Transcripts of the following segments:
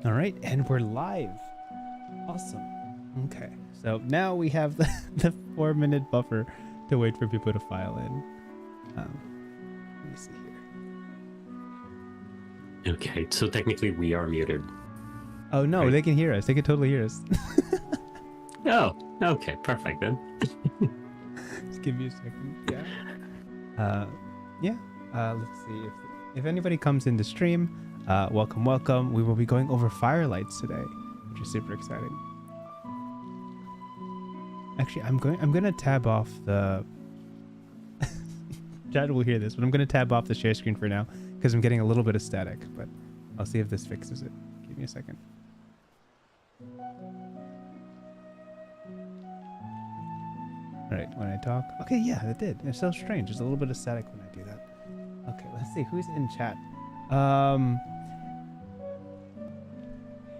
All right, and we're live. Awesome. Okay, so now we have the 4-minute buffer to wait for people to file in. Let me see here. Okay, so technically we are muted. Oh no, right? They can hear us. They can totally hear us. Oh, okay, perfect then. Just give me a second. Yeah. Let's see if anybody comes in the stream. Welcome. We will be going over Firelights today, which is super exciting. Actually, I'm gonna tab off the. Chad will hear this, but I'm gonna tab off the share screen for now because I'm getting a little bit of static. But I'll see if this fixes it. Give me a second. All right, when I talk. Okay, yeah, it did. It's so strange. There's a little bit of static when I do that. Okay, let's see who's in chat.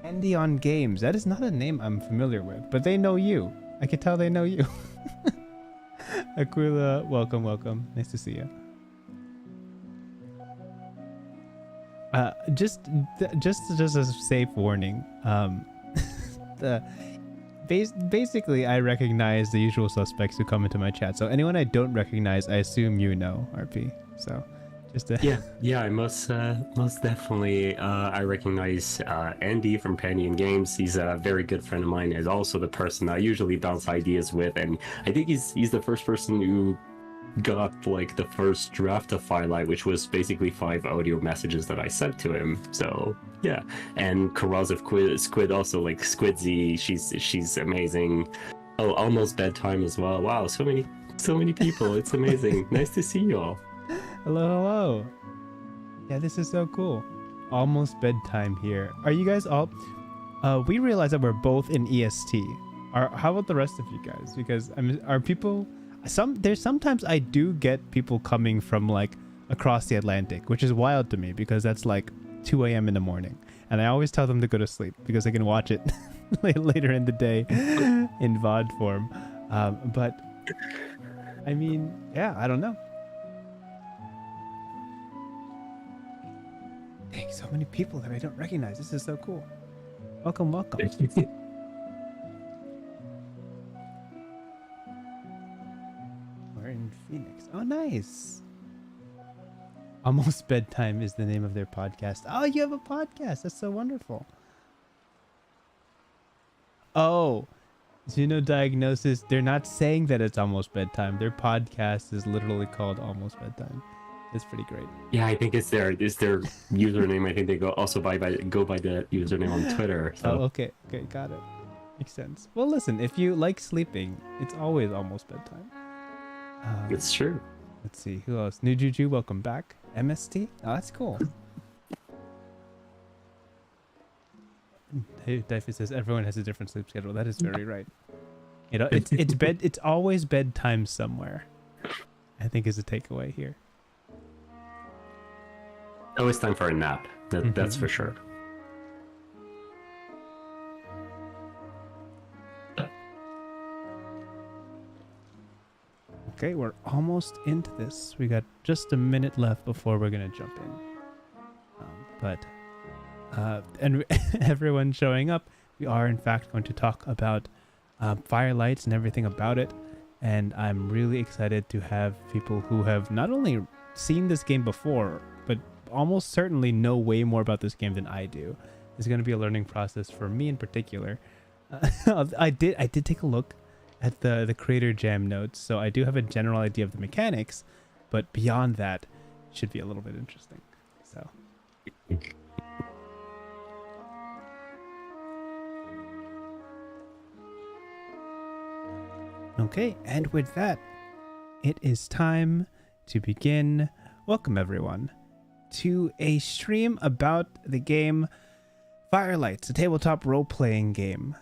Andy on Games. That is not a name I'm familiar with, but they know you. I can tell they know you. Aquila, welcome. Nice to see you. Just a safe warning. Basically, I recognize the usual suspects who come into my chat. So anyone I don't recognize, I assume you know, RP. So. Yeah, I most definitely I recognize Andy from Penny and Games. He's a very good friend of mine, and also the person I usually bounce ideas with, and I think he's the first person who got like the first draft of Firelight, which was basically 5 audio messages that I sent to him. So yeah, and Corrosive Squid also, like Squidzy, she's amazing. Oh, Almost Bedtime as well. Wow, so many people. It's amazing. Nice to see you all. Hello. Yeah, this is so cool. Almost bedtime here. Are you guys all... we realize that we're both in EST. How about the rest of you guys? Because are people... There's sometimes I do get people coming from like across the Atlantic, which is wild to me because that's like 2 a.m. in the morning. And I always tell them to go to sleep because they can watch it later in the day in VOD form. But I mean, yeah, I don't know. Dang, so many people that I don't recognize. This is so cool. Welcome. We're in Phoenix. Oh, nice. Almost Bedtime is the name of their podcast. Oh, you have a podcast. That's so wonderful. Oh, Xenodiagnosis. They're not saying that it's almost bedtime. Their podcast is literally called Almost Bedtime. It's pretty great. Yeah, I think it's their username. I think they go by the username on Twitter. So. Oh, okay, got it. Makes sense. Well, listen, if you like sleeping, it's always almost bedtime. It's true. Let's see, who else? New Juju, welcome back. MST? Oh, that's cool. Hey, Diffie says everyone has a different sleep schedule. That is very right. You know, it's always bedtime somewhere, I think, is a takeaway here. Always time for a nap. That's for sure. Okay, we're almost into this. We got just a minute left before we're gonna jump in. And everyone showing up, we are in fact going to talk about Firelights and everything about it. And I'm really excited to have people who have not only seen this game before, but almost certainly know way more about this game than I do. It's going to be a learning process for me in particular. I did take a look at the Creator Jam notes, so I do have a general idea of the mechanics, but beyond that, it should be a little bit interesting. So. Okay, and with that, it is time to begin. Welcome everyone to a stream about the game Firelights, a tabletop role-playing game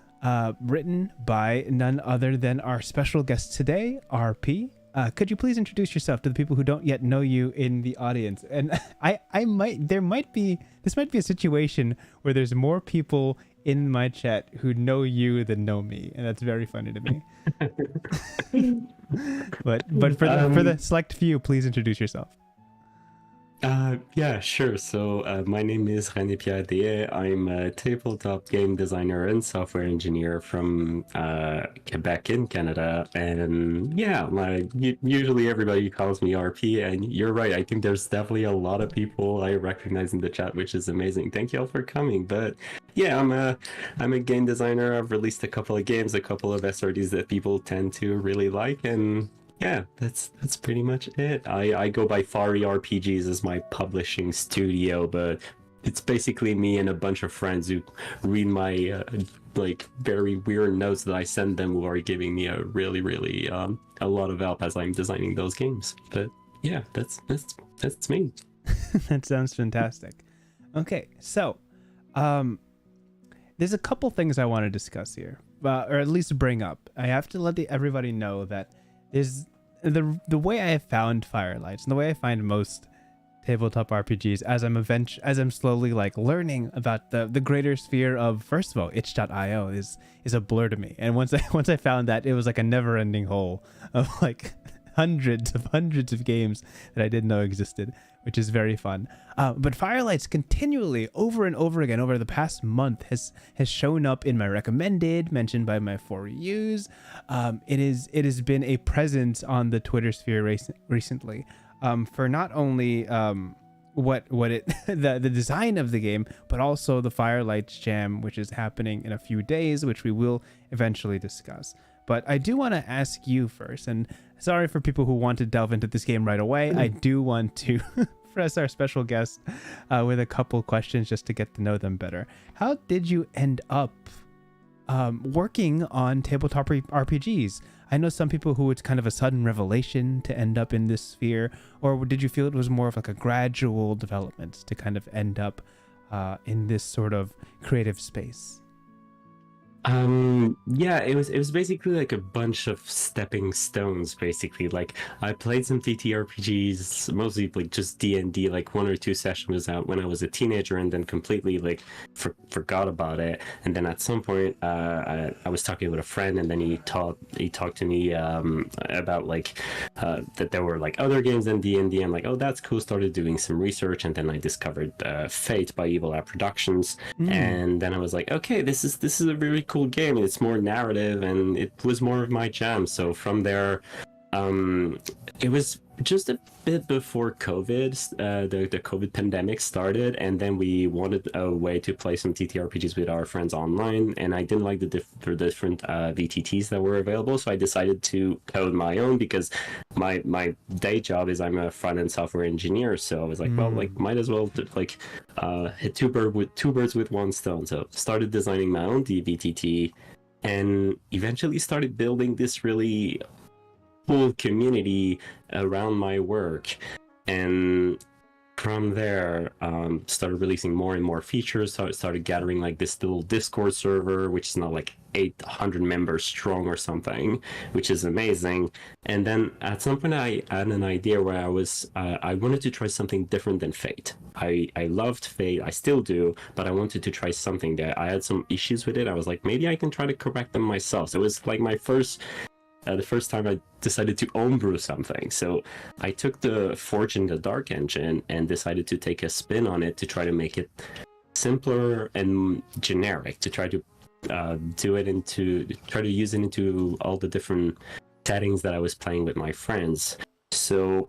written by none other than our special guest today, RP. Could you please introduce yourself to the people who don't yet know you in the audience? And this might be a situation where there's more people in my chat who know you than know me, and that's very funny to me. But for the select few, please introduce yourself. Yeah, sure. So, my name is René-Pier Deshaies. I'm a tabletop game designer and software engineer from Quebec in Canada. And yeah, usually everybody calls me RP. And you're right. I think there's definitely a lot of people I recognize in the chat, which is amazing. Thank you all for coming. But yeah, I'm a game designer. I've released a couple of games, a couple of SRDs that people tend to really like, and yeah, that's pretty much it. I go by Firelights RPGs as my publishing studio, but it's basically me and a bunch of friends who read my like very weird notes that I send them, who are giving me a really a lot of help as I'm designing those games. But yeah, that's me. That sounds fantastic. Okay, so there's a couple things I want to discuss here, or at least bring up. I have to let everybody know that there's the way I have found Firelights and the way I find most tabletop RPGs as I'm slowly like learning about the greater sphere of, first of all, itch.io is a blur to me. And once I found that, it was like a never-ending hole of like hundreds of games that I didn't know existed, which is very fun. But Firelights continually, over and over again, over the past month, has shown up in my recommended, mentioned by my for reviews. It has been a presence on the Twitter sphere recently, for not only what it the design of the game, but also the Firelights Jam, which is happening in a few days, which we will eventually discuss. But I do want to ask you first, and sorry for people who want to delve into this game right away. I do want to press our special guest with a couple questions just to get to know them better. How did you end up working on tabletop RPGs? I know some people who it's kind of a sudden revelation to end up in this sphere, or did you feel it was more of like a gradual development to kind of end up in this sort of creative space? Yeah, it was basically like a bunch of stepping stones. Basically, like I played some TTRPGs, mostly like just D&D, like one or two sessions out when I was a teenager, and then completely like forgot about it. And then at some point I was talking with a friend, and then he talked to me about like that there were like other games than D&D. I'm like, oh, that's cool. Started doing some research, and then I discovered Fate by Evil Eye Productions. And then I was like, okay, this is a really cool game. It's more narrative, and it was more of my jam. So from there, it was just a bit before COVID, the COVID pandemic started, and then we wanted a way to play some TTRPGs with our friends online, and I didn't like the different VTTs that were available, so I decided to code my own, because my day job is I'm a front-end software engineer, so I was like, well, like might as well hit two birds with one stone. So started designing my own VTT, and eventually started building this really cool community around my work. And from there, started releasing more and more features. Started gathering like this little Discord server, which is now like 800 members strong or something, which is amazing. And then at some point I had an idea where I wanted to try something different than Fate. I loved Fate, I still do, but I wanted to try something that I had some issues with it. I was like, maybe I can try to correct them myself. So it was like the first time I decided to homebrew something. So I took the Forge in the Dark engine and decided to take a spin on it to try to make it simpler and generic, to try to use it into all the different settings that I was playing with my friends. So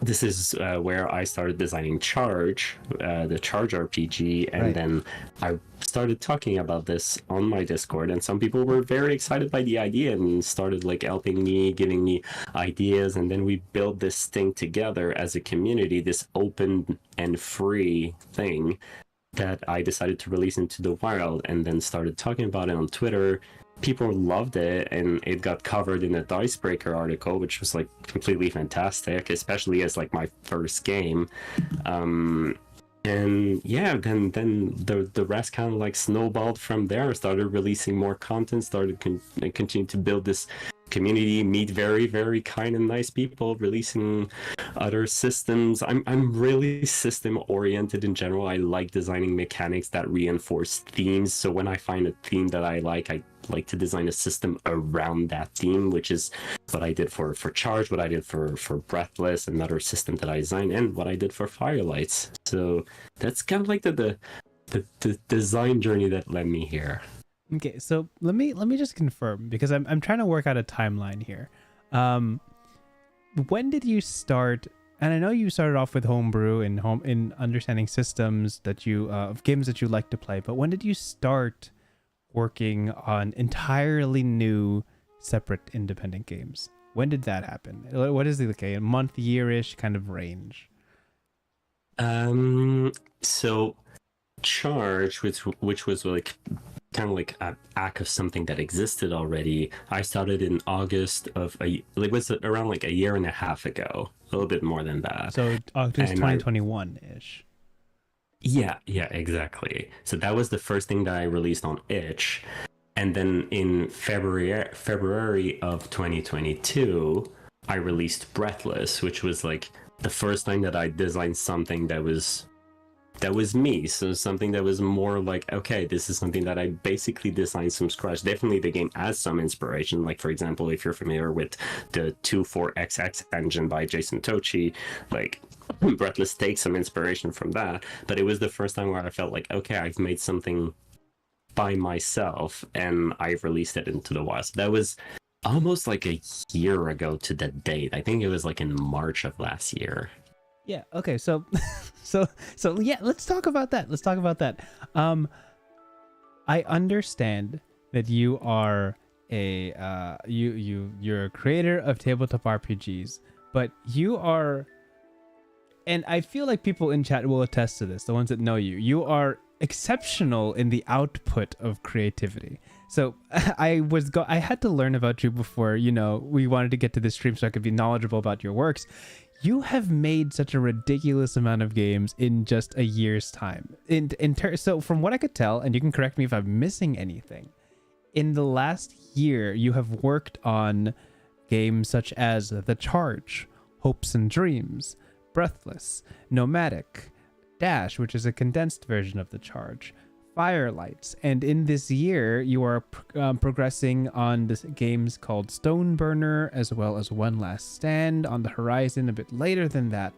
this is where I started designing Charge, the Charge RPG, and then I started talking about this on my Discord, and some people were very excited by the idea and started like helping me, giving me ideas, and then we built this thing together as a community, this open and free thing that I decided to release into the wild, and then started talking about it on Twitter. People loved it, and it got covered in a Dicebreaker article, which was like completely fantastic, especially as like my first game. And yeah, then the rest kind of like snowballed from there. Started releasing more content, started continuing to build this community, meet very, very kind and nice people, releasing other systems. I'm really system oriented in general. I like designing mechanics that reinforce themes. So when I find a theme that I like to design a system around that theme, which is what I did for Charge, what I did for Breathless, another system that I designed, and what I did for Firelights. So that's kind of like the design journey that led me here. Okay, so let me just confirm, because I'm trying to work out a timeline here. When did you start? And I know you started off with homebrew and in understanding systems that you of games that you like to play, but when did you start working on entirely new, separate, independent games? When did that happen? What is the a month, year-ish kind of range? So Charge, which was like kind of like an act of something that existed already. I started in August of was around like a year and a half ago, a little bit more than that. So August 2021-ish. Yeah, exactly. So that was the first thing that I released on itch. And then in February of 2022, I released Breathless, which was like the first time that I designed something that was me. So something that was more like, okay, this is something that I basically designed from scratch. Definitely the game has some inspiration. Like, for example, if you're familiar with the 24XX engine by Jason Tochi, like Breathless takes some inspiration from that. But it was the first time where I felt like, okay, I've made something by myself and I've released it into the wild. So that was almost like a year ago to the date. I think it was like in March of last year. Yeah. Okay. So, so yeah. Let's talk about that. I understand that you are you're a creator of tabletop RPGs, but you are, and I feel like people in chat will attest to this. The ones that know you, you are exceptional in the output of creativity. So I had to learn about you before, we wanted to get to this stream so I could be knowledgeable about your works. You have made such a ridiculous amount of games in just a year's time. So from what I could tell, and you can correct me if I'm missing anything, in the last year, you have worked on games such as The Charge, Hopes and Dreams, Breathless, Nomadic, Dash, which is a condensed version of The Charge, Firelights, and in this year you are progressing on this games called Stoneburner, as well as One Last Stand on the horizon a bit later than that.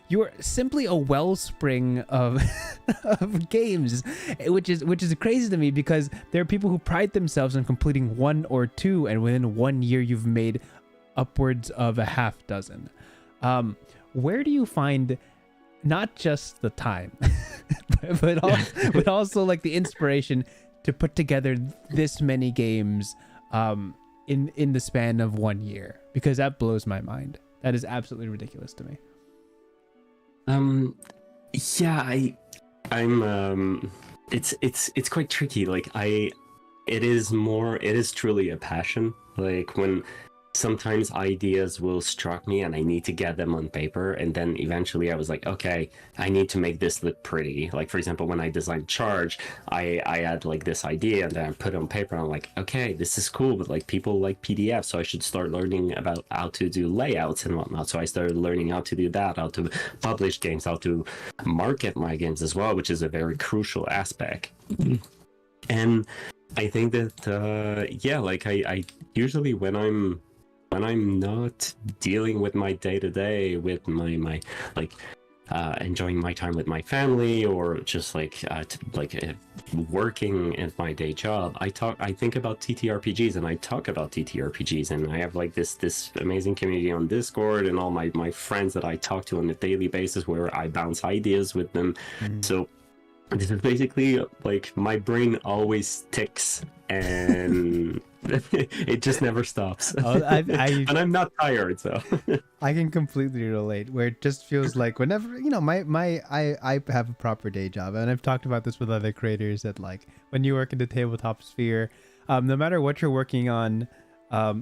You are simply a wellspring of of games, which is crazy to me, because there are people who pride themselves on completing one or two, and within 1 year you've made upwards of a half dozen. Where do you find not just the time, but also like the inspiration to put together this many games in the span of 1 year? Because that blows my mind. That is absolutely ridiculous to me. Yeah, I'm it's quite tricky. Like it is truly a passion. Like when sometimes ideas will struck me and I need to get them on paper, and then eventually I was like, okay, I need to make this look pretty. Like, for example, when I designed Charge, I had like this idea and then I put it on paper and I'm like, okay, this is cool, but like people like PDF, so I should start learning about how to do layouts and whatnot. So I started learning how to do that, how to publish games, how to market my games as well, which is a very crucial aspect. And I think that like I usually when I'm not dealing with my day-to-day, with my enjoying my time with my family, or just working at my day job, I think about TTRPGs and I talk about TTRPGs, and I have like this amazing community on Discord and all my friends that I talk to on a daily basis where I bounce ideas with them. So this is basically like my brain always ticks and it just never stops. And I'm not tired, so I can completely relate, where it just feels like whenever I have a proper day job, and I've talked about this with other creators, that like when you work in the tabletop sphere, no matter what you're working on,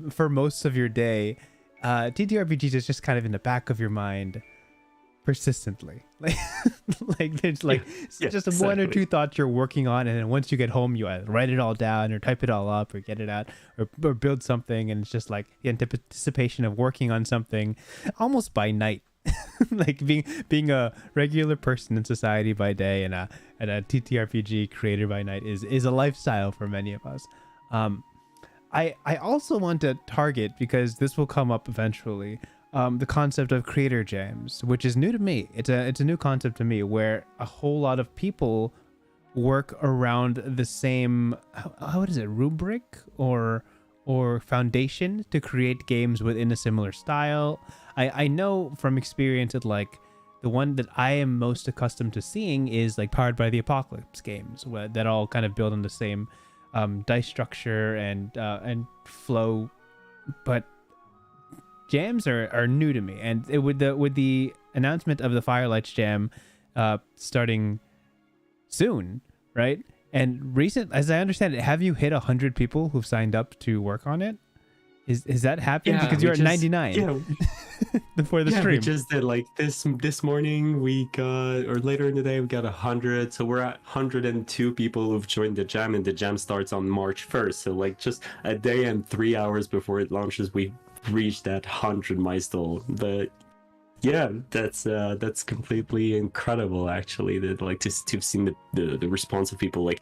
for most of your day, TTRPGs is just kind of in the back of your mind. persistently. Like there's like Yeah, just one or exactly. two thoughts you're working on, and then once you get home, you either write it all down or type it all up or get it out or build something, and it's just like the anticipation of working on something almost by night. Like being a regular person in society by day and a TTRPG creator by night is a lifestyle for many of us. I also want to target, because this will come up eventually, the concept of creator jams, which is new to me. It's a new concept to me, where a whole lot of people work around the same, how is it, rubric or foundation to create games within a similar style. I know from experience that like the one that I am most accustomed to seeing is like Powered by the Apocalypse games, that all kind of build on the same dice structure and flow, but jams are new to me. And with the announcement of the Firelights jam starting soon, right? And recent, as I understand it, have you hit 100 people who've signed up to work on it? Is that happened? Yeah, Because we you're at just- 99 Yeah, before the yeah, stream. we just did like this morning. We got, or later in the day, we got 100. So we're at 102 people who've joined the jam, and the jam starts on March 1st. So like just a day and 3 hours before it launches, we reached that 100 milestone. But yeah, that's completely incredible, actually. That like to have seen the response of people like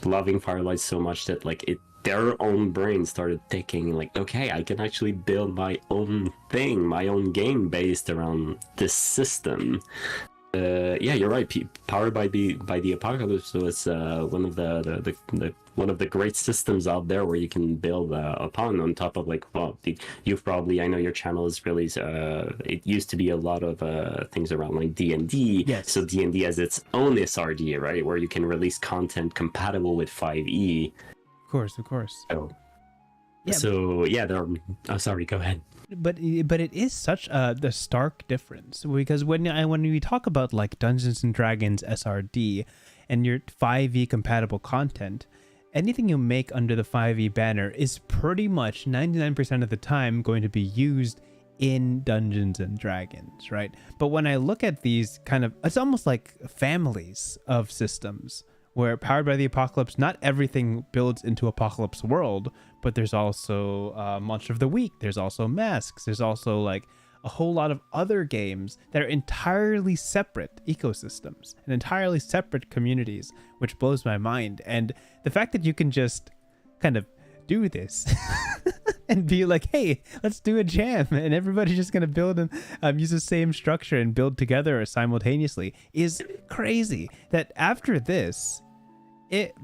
loving Firelight so much that like their own brain started thinking like, okay, I can actually build my own thing, my own game based around this system. Yeah, you're right. Powered by the Apocalypse, so it's one of the one of the great systems out there where you can build upon on top of like, well, you've probably, I know your channel is really it used to be a lot of things around like D&D. Yes. So D&D has its own SRD, right, where you can release content compatible with 5e. Of course. So Yeah. So yeah, oh, sorry, go ahead. But it is such the stark difference, because when we talk about like Dungeons and Dragons SRD and your 5e compatible content, anything you make under the 5e banner is pretty much 99% of the time going to be used in Dungeons and Dragons, right? But when I look at these kind of, it's almost like families of systems, where Powered by the Apocalypse, not everything builds into Apocalypse World, but there's also Monster of the Week, there's also Masks, there's also like a whole lot of other games that are entirely separate ecosystems and entirely separate communities, which blows my mind. And the fact that you can just kind of do this and be like, hey, let's do a jam, and everybody's just going to build and use the same structure and build together simultaneously is crazy. That after this, it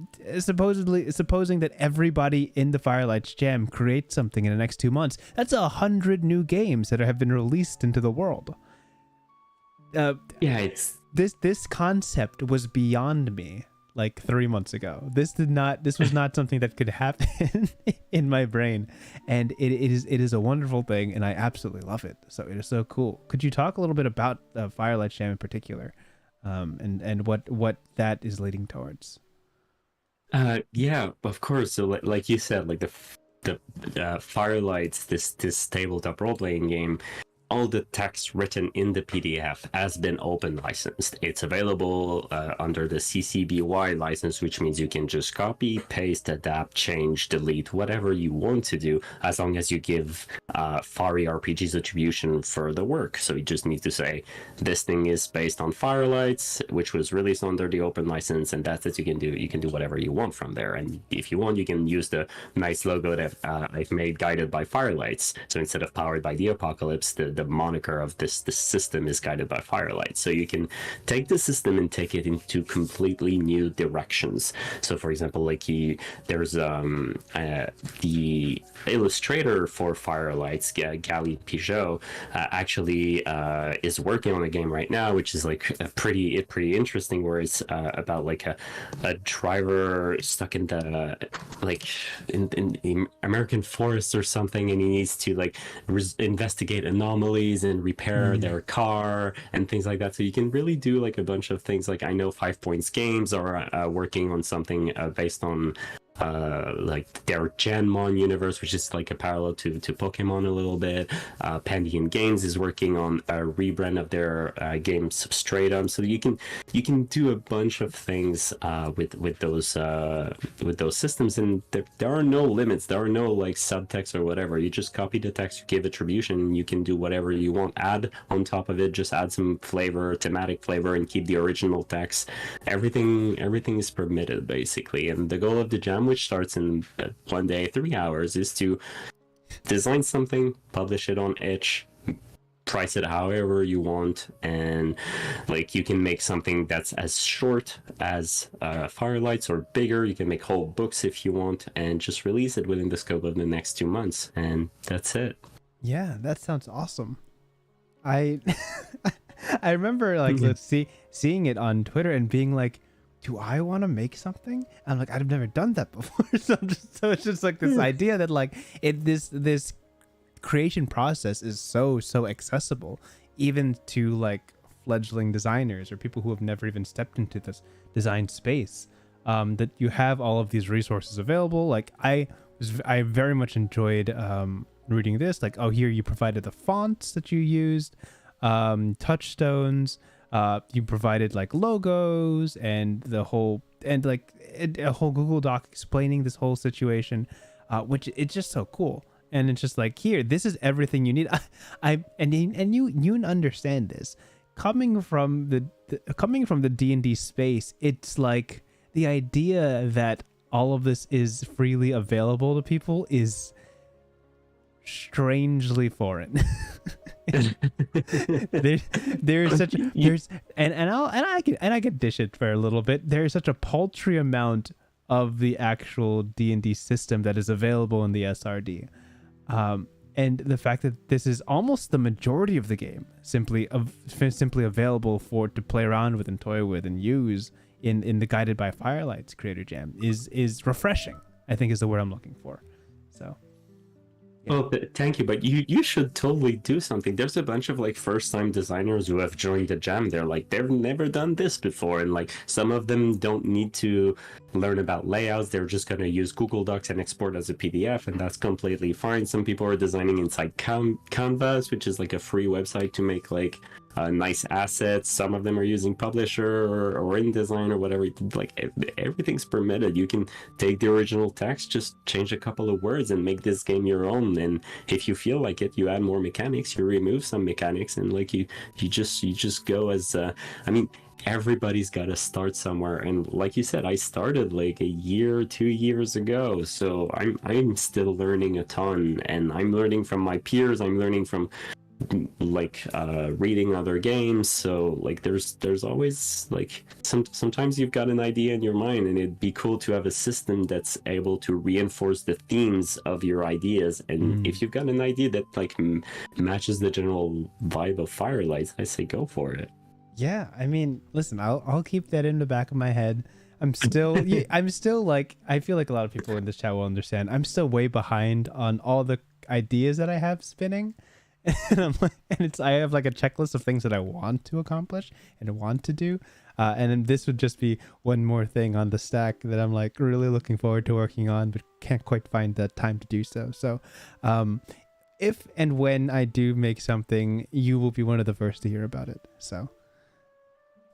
supposing that everybody in the Firelights jam creates something in the next 2 months, that's 100 new games that have been released into the world. Yeah, it's This concept was beyond me like 3 months ago. This was not something that could happen in my brain, and it is a wonderful thing, and I absolutely love it. So it is so cool. Could you talk a little bit about Firelight Jam in particular, and what that is leading towards? Yeah, of course. So like you said, like the Firelights, this tabletop role-playing game, all the text written in the PDF has been open licensed. It's available under the CC BY license, which means you can just copy, paste, adapt, change, delete, whatever you want to do, as long as you give FireRPG's attribution for the work. So you just need to say, this thing is based on Firelights, which was released under the open license, and that's it. You can do whatever you want from there. And if you want, you can use the nice logo that I've made, guided by Firelights. So instead of Powered by the Apocalypse, the moniker of this system is guided by Firelight. So you can take the system and take it into completely new directions. So for example, like there's the illustrator for Firelights, Gali Pijot, actually is working on a game right now, which is like a pretty interesting, where it's about like a driver stuck in the in American forests or something, and he needs to like investigate anomalies and repair their car and things like that. So you can really do like a bunch of things. Like I know 5 Points Games are working on something based on like their Genmon universe, which is like a parallel to Pokemon a little bit. Pandion Games is working on a rebrand of their game Substratum, so you can do a bunch of things with those systems, and there are no limits. There are no like subtext or whatever. You just copy the text, you give attribution, and you can do whatever you want. Add on top of it, just add some flavor, thematic flavor, and keep the original text. Everything is permitted basically, and the goal of the jam, which starts in one day, 3 hours, is to design something, publish it on itch, price it however you want, and like you can make something that's as short as Firelights or bigger. You can make whole books if you want, and just release it within the scope of the next 2 months, and that's it. Yeah, that sounds awesome. I I remember like seeing it on Twitter and being like, do I want to make something? I'm like, I've never done that before. So it's just like this idea that like this creation process is so accessible even to like fledgling designers or people who have never even stepped into this design space. That you have all of these resources available. Like I very much enjoyed reading this. Like, oh, here you provided the fonts that you used, touchstones. You provided like logos and a whole Google Doc explaining this whole situation, which it's just so cool. And it's just like, here, this is everything you need. You understand this coming from the D&D space. It's like the idea that all of this is freely available to people is strangely foreign. there's such there's and I can dish it for a little bit. There's such a paltry amount of the actual D&D system that is available in the SRD, and the fact that this is almost the majority of the game simply available to play around with and toy with and use in the Guided by Firelights Creator Jam is refreshing, I think is the word I'm looking for. So well, thank you, but you should totally do something. There's a bunch of like first-time designers who have joined the jam. They're like, they've never done this before, and like some of them don't need to learn about layouts. They're just going to use Google Docs and export as a PDF, and that's completely fine. Some people are designing inside Canvas, which is like a free website to make like nice assets. Some of them are using Publisher or InDesign or whatever. Like everything's permitted. You can take the original text, just change a couple of words, and make this game your own. And if you feel like it, you add more mechanics, you remove some mechanics, and like you just go as I mean, everybody's got to start somewhere. And like you said, I started like 2 years ago, so I'm still learning a ton, and I'm learning from my peers. I'm learning from like reading other games. So like there's always like sometimes you've got an idea in your mind, and it'd be cool to have a system that's able to reinforce the themes of your ideas. And if you've got an idea that like matches the general vibe of Firelights, I say go for it. Yeah, I mean, listen, I'll keep that in the back of my head. I'm still like, I feel like a lot of people in this chat will understand, I'm still way behind on all the ideas that I have spinning. And I have like a checklist of things that I want to accomplish and want to do, and then this would just be one more thing on the stack that I'm like really looking forward to working on, but can't quite find the time to do so. So, if and when I do make something, you will be one of the first to hear about it. So.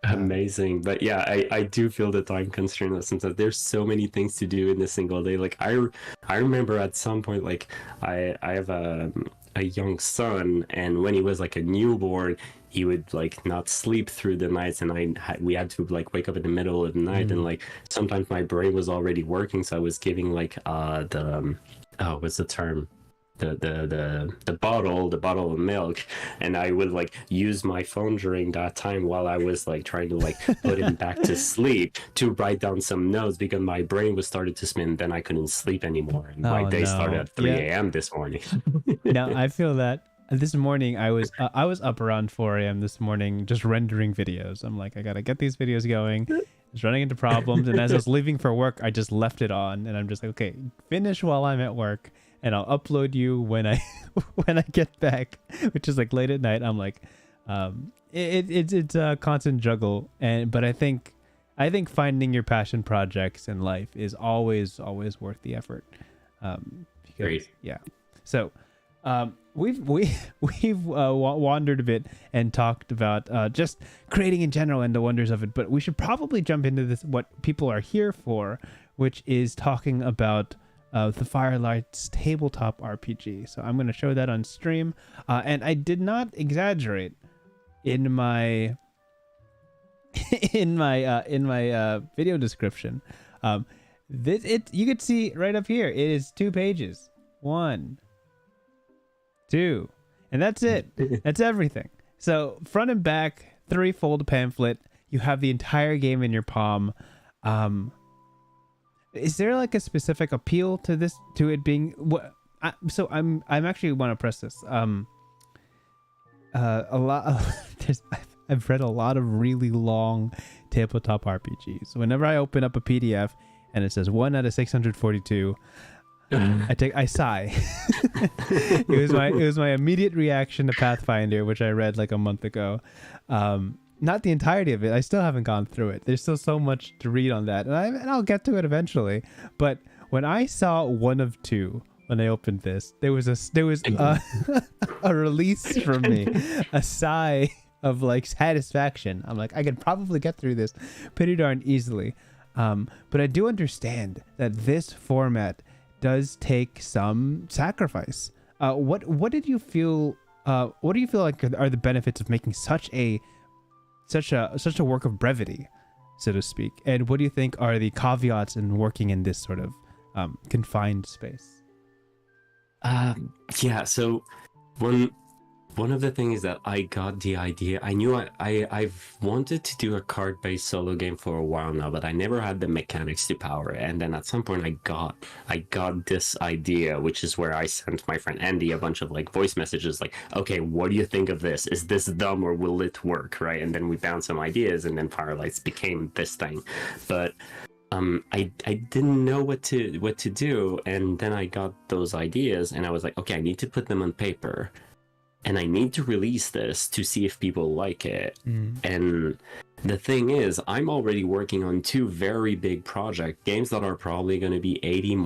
Amazing. But yeah, I do feel the time constraint that sometimes there's so many things to do in a single day. Like I remember at some point, like I have a young son, and when he was like a newborn, he would like not sleep through the nights, and we had to like wake up in the middle of the night, and like sometimes my brain was already working, so I was giving like what's the term, the bottle of milk, and I would like use my phone during that time while I was like trying to like put him back to sleep to write down some notes, because my brain was started to spin, then I couldn't sleep anymore, and my day started at 3 a.m. this morning. No, I feel that. This morning I was up around 4 a.m. this morning just rendering videos. I'm like, I gotta get these videos going. It's running into problems, and as I was leaving for work, I just left it on, and I'm just like, okay, finish while I'm at work, and I'll upload you when I get back, which is like late at night. I'm like, it's a constant juggle, but I think I think finding your passion projects in life is always worth the effort. Because, Great. yeah. So we've wandered a bit and talked about just creating in general and the wonders of it, but we should probably jump into this, what people are here for, which is talking about the Firelights tabletop RPG. So I'm going to show that on stream, and I did not exaggerate in my video description. You could see right up here, it is 2 pages. 1, 2, and that's it. That's everything. So front and back, 3-fold pamphlet. You have the entire game in your palm. Is there like a specific appeal to this, to it being what? So I'm actually want to press this. A lot of, I've read a lot of really long tabletop RPGs. Whenever I open up a PDF and it says 1 out of 642, I sigh. It was my immediate reaction to Pathfinder, which I read like a month ago. Not the entirety of it. I still haven't gone through it. There's still so much to read on that, and I'll get to it eventually. But when I saw 1 of 2, when I opened this, there was a release from me, a sigh of like satisfaction. I'm like, I could probably get through this pretty darn easily. But I do understand that this format does take some sacrifice. What did you feel? What do you feel like are the benefits of making such a work of brevity, so to speak? And what do you think are the caveats in working in this sort of confined space? Yeah, so one of the things that I got the idea, I knew I've wanted to do a card-based solo game for a while now, but I never had the mechanics to power it. And then at some point I got this idea, which is where I sent my friend Andy a bunch of like voice messages like, okay, what do you think of this? Is this dumb or will it work? Right? And then we bounced some ideas, and then Firelights became this thing. But I didn't know what to do, and then I got those ideas, and I was like, okay, I need to put them on paper. And I need to release this to see if people like it. And the thing is, I'm already working on 2 very big project games that are probably going to be 80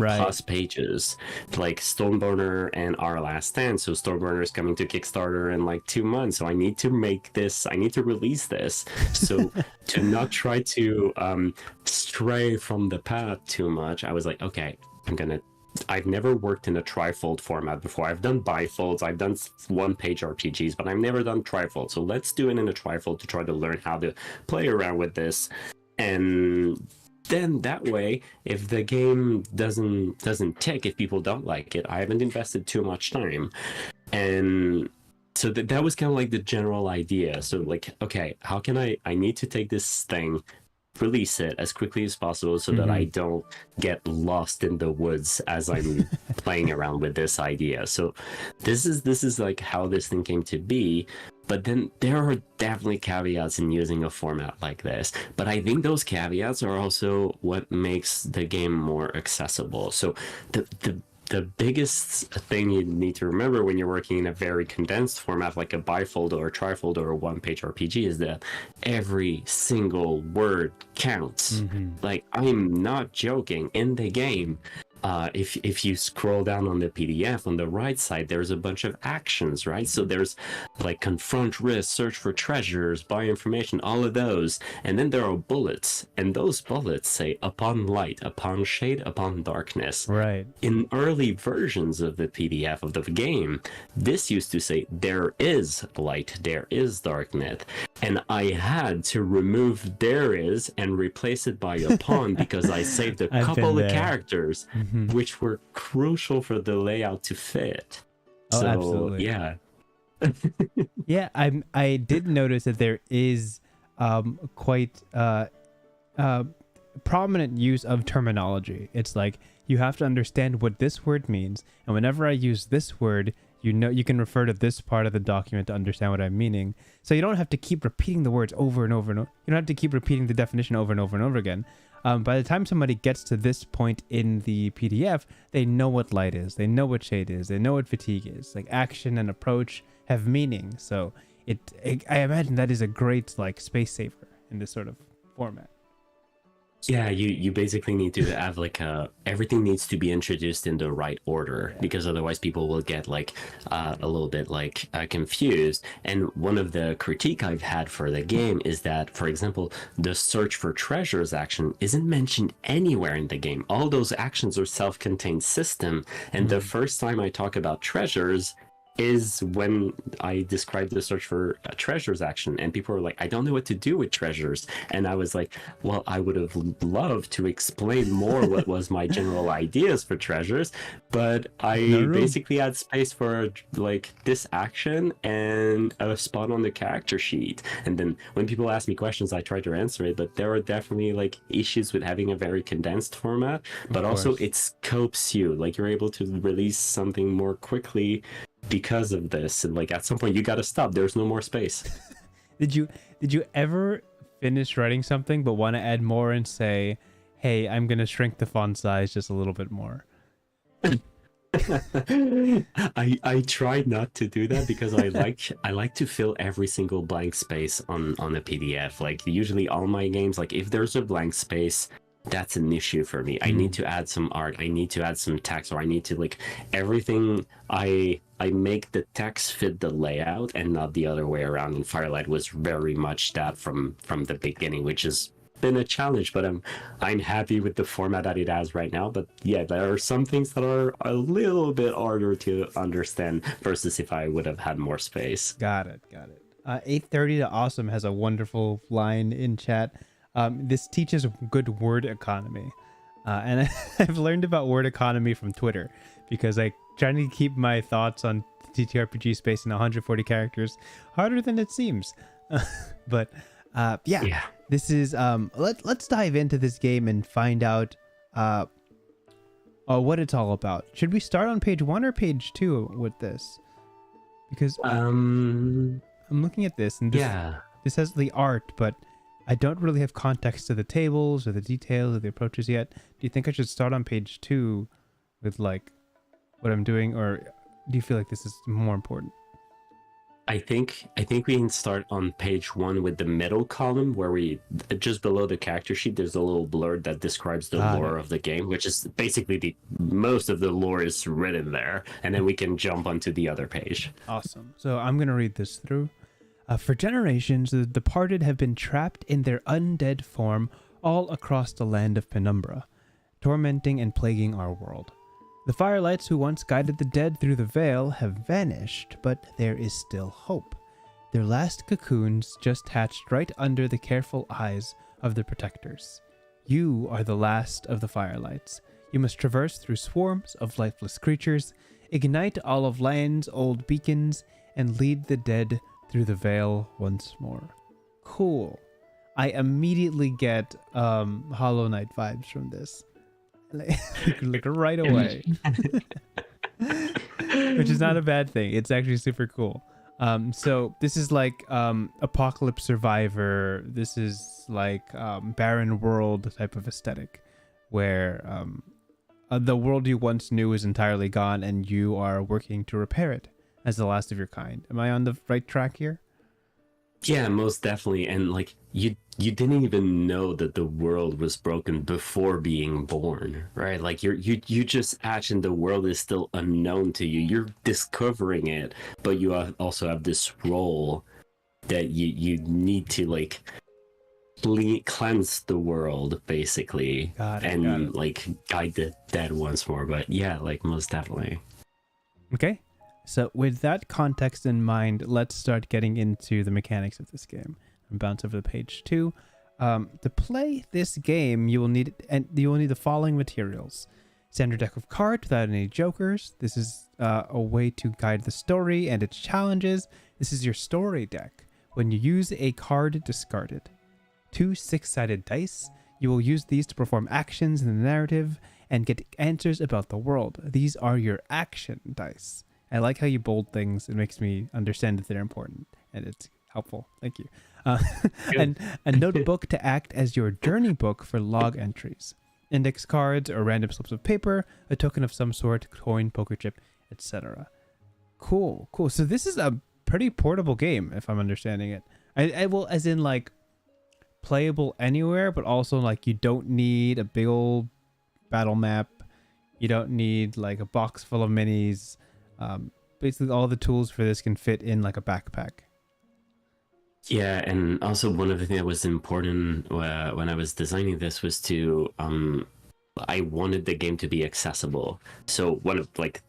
plus pages, like Stoneburner and Our Last Stand. So Stoneburner is coming to Kickstarter in like 2 months. So I need to release this. So to not try to stray from the path too much, I was like, okay, I've never worked in a trifold format before. I've done bifolds, I've done 1-page RPGs, but I've never done trifold. So let's do it in a trifold to try to learn how to play around with this. And then that way, if the game doesn't tick, if people don't like it, I haven't invested too much time. And so that was kind of like the general idea. So like, okay, how can I need to take this thing, release it as quickly as possible so that I don't get lost in the woods as I'm playing around with this idea. So this is like how this thing came to be. But then there are definitely caveats in using a format like this. But I think those caveats are also what makes the game more accessible. So the biggest thing you need to remember when you're working in a very condensed format like a bifold or a trifold or a 1-page RPG is that every single word counts. Like, I'm not joking. In the game, if you scroll down on the PDF on the right side, there's a bunch of actions, right? So there's like confront risk, search for treasures, buy information, all of those. And then there are bullets, and those bullets say upon light, upon shade, upon darkness. Right. In early versions of the PDF of the game, this used to say there is light, there is darkness. And I had to remove there is and replace it by upon because I saved a couple of characters which were crucial for the layout to fit. Oh, so, absolutely. Yeah. Yeah, I did notice that there is quite prominent use of terminology. It's like you have to understand what this word means, and whenever I use this word, you can refer to this part of the document to understand what I'm meaning. So you don't have to keep repeating the words over and over and over. You don't have to keep repeating the definition over and over and over again. By the time somebody gets to this point in the PDF, they know what light is, they know what shade is, they know what fatigue is. Like, action and approach have meaning. So I imagine that is a great like space saver in this sort of format. Yeah, you basically need to have like everything needs to be introduced in the right order, because otherwise people will get like a little bit like confused. And one of the critique I've had for the game is that, for example, the search for treasures action isn't mentioned anywhere in the game. All those actions are self-contained system, and the first time I talk about treasures is when I described the search for treasures action, and people were like, I don't know what to do with treasures. And I was like, well, I would have loved to explain more what was my general ideas for treasures, but I basically had space for like this action and a spot on the character sheet. And then when people ask me questions, I try to answer it, but there are definitely like issues with having a very condensed format, but also it scopes you, like you're able to release something more quickly because of this. And like at some point you got to stop, there's no more space. Did you ever finish writing something but want to add more and say, hey, I'm gonna shrink the font size just a little bit more? I try not to do that, because I like to fill every single blank space on a PDF. Like usually all my games, like if there's a blank space, that's an issue for me. I need to add some art, I need to add some text, or I need to like everything. I make the text fit the layout and not the other way around. And Firelight was very much that from the beginning, which has been a challenge, but I'm happy with the format that it has right now. But yeah, there are some things that are a little bit harder to understand versus if I would have had more space. Got it. 830 to Awesome has a wonderful line in chat. This teaches good word economy. And I've learned about word economy from Twitter, because I trying to keep my thoughts on TTRPG space in 140 characters harder than it seems. But yeah, this is let's dive into this game and find out what it's all about. Should we start on page 1 or page 2 with this? Because I'm looking at this, and this has the art, but I don't really have context to the tables or the details or the approaches yet. Do you think I should start on page 2 with like what I'm doing, or do you feel like this is more important? I think we can start on page 1 with the middle column, where we just below the character sheet there's a little blurb that describes the lore of the game, which is basically most of the lore is written there, and then we can jump onto the other page. Awesome. So I'm gonna read this through. For generations, the departed have been trapped in their undead form all across the land of Penumbra, tormenting and plaguing our world. The Firelights who once guided the dead through the veil have vanished, but there is still hope. Their last cocoons just hatched right under the careful eyes of the protectors. You are the last of the Firelights. You must traverse through swarms of lifeless creatures, ignite all of Lion's old beacons, and lead the dead through the veil once more. Cool. I immediately get Hollow Knight vibes from this. Like right away. Which is not a bad thing. It's actually super cool. So this is like Apocalypse Survivor. This is like Barren World type of aesthetic, where the world you once knew is entirely gone and you are working to repair it as the last of your kind. Am I on the right track here? Yeah, most definitely. And like you didn't even know that the world was broken before being born, right? Like you just hatch and the world is still unknown to you. You're discovering it, but you also have this role that you need to like cleanse the world basically. Got it. Like guide the dead once more. But yeah, like most definitely. Okay. So with that context in mind, let's start getting into the mechanics of this game. And bounce over to page 2. To play this game, you will need the following materials: standard deck of cards without any jokers. This is a way to guide the story and its challenges. This is your story deck. When you use a card discarded, 2 6-sided dice. You will use these to perform actions in the narrative and get answers about the world. These are your action dice. I like how you bold things. It makes me understand that they're important, and it's helpful. Thank you. And a notebook to act as your journey book for log entries. Index cards or random slips of paper, a token of some sort, coin, poker chip, etc. Cool. So this is a pretty portable game, if I'm understanding it. I will, as in like, playable anywhere, but also like you don't need a big old battle map. You don't need like a box full of minis. Basically, all the tools for this can fit in like a backpack. Yeah, and also one of the things that was important when I was designing this was to I wanted the game to be accessible. So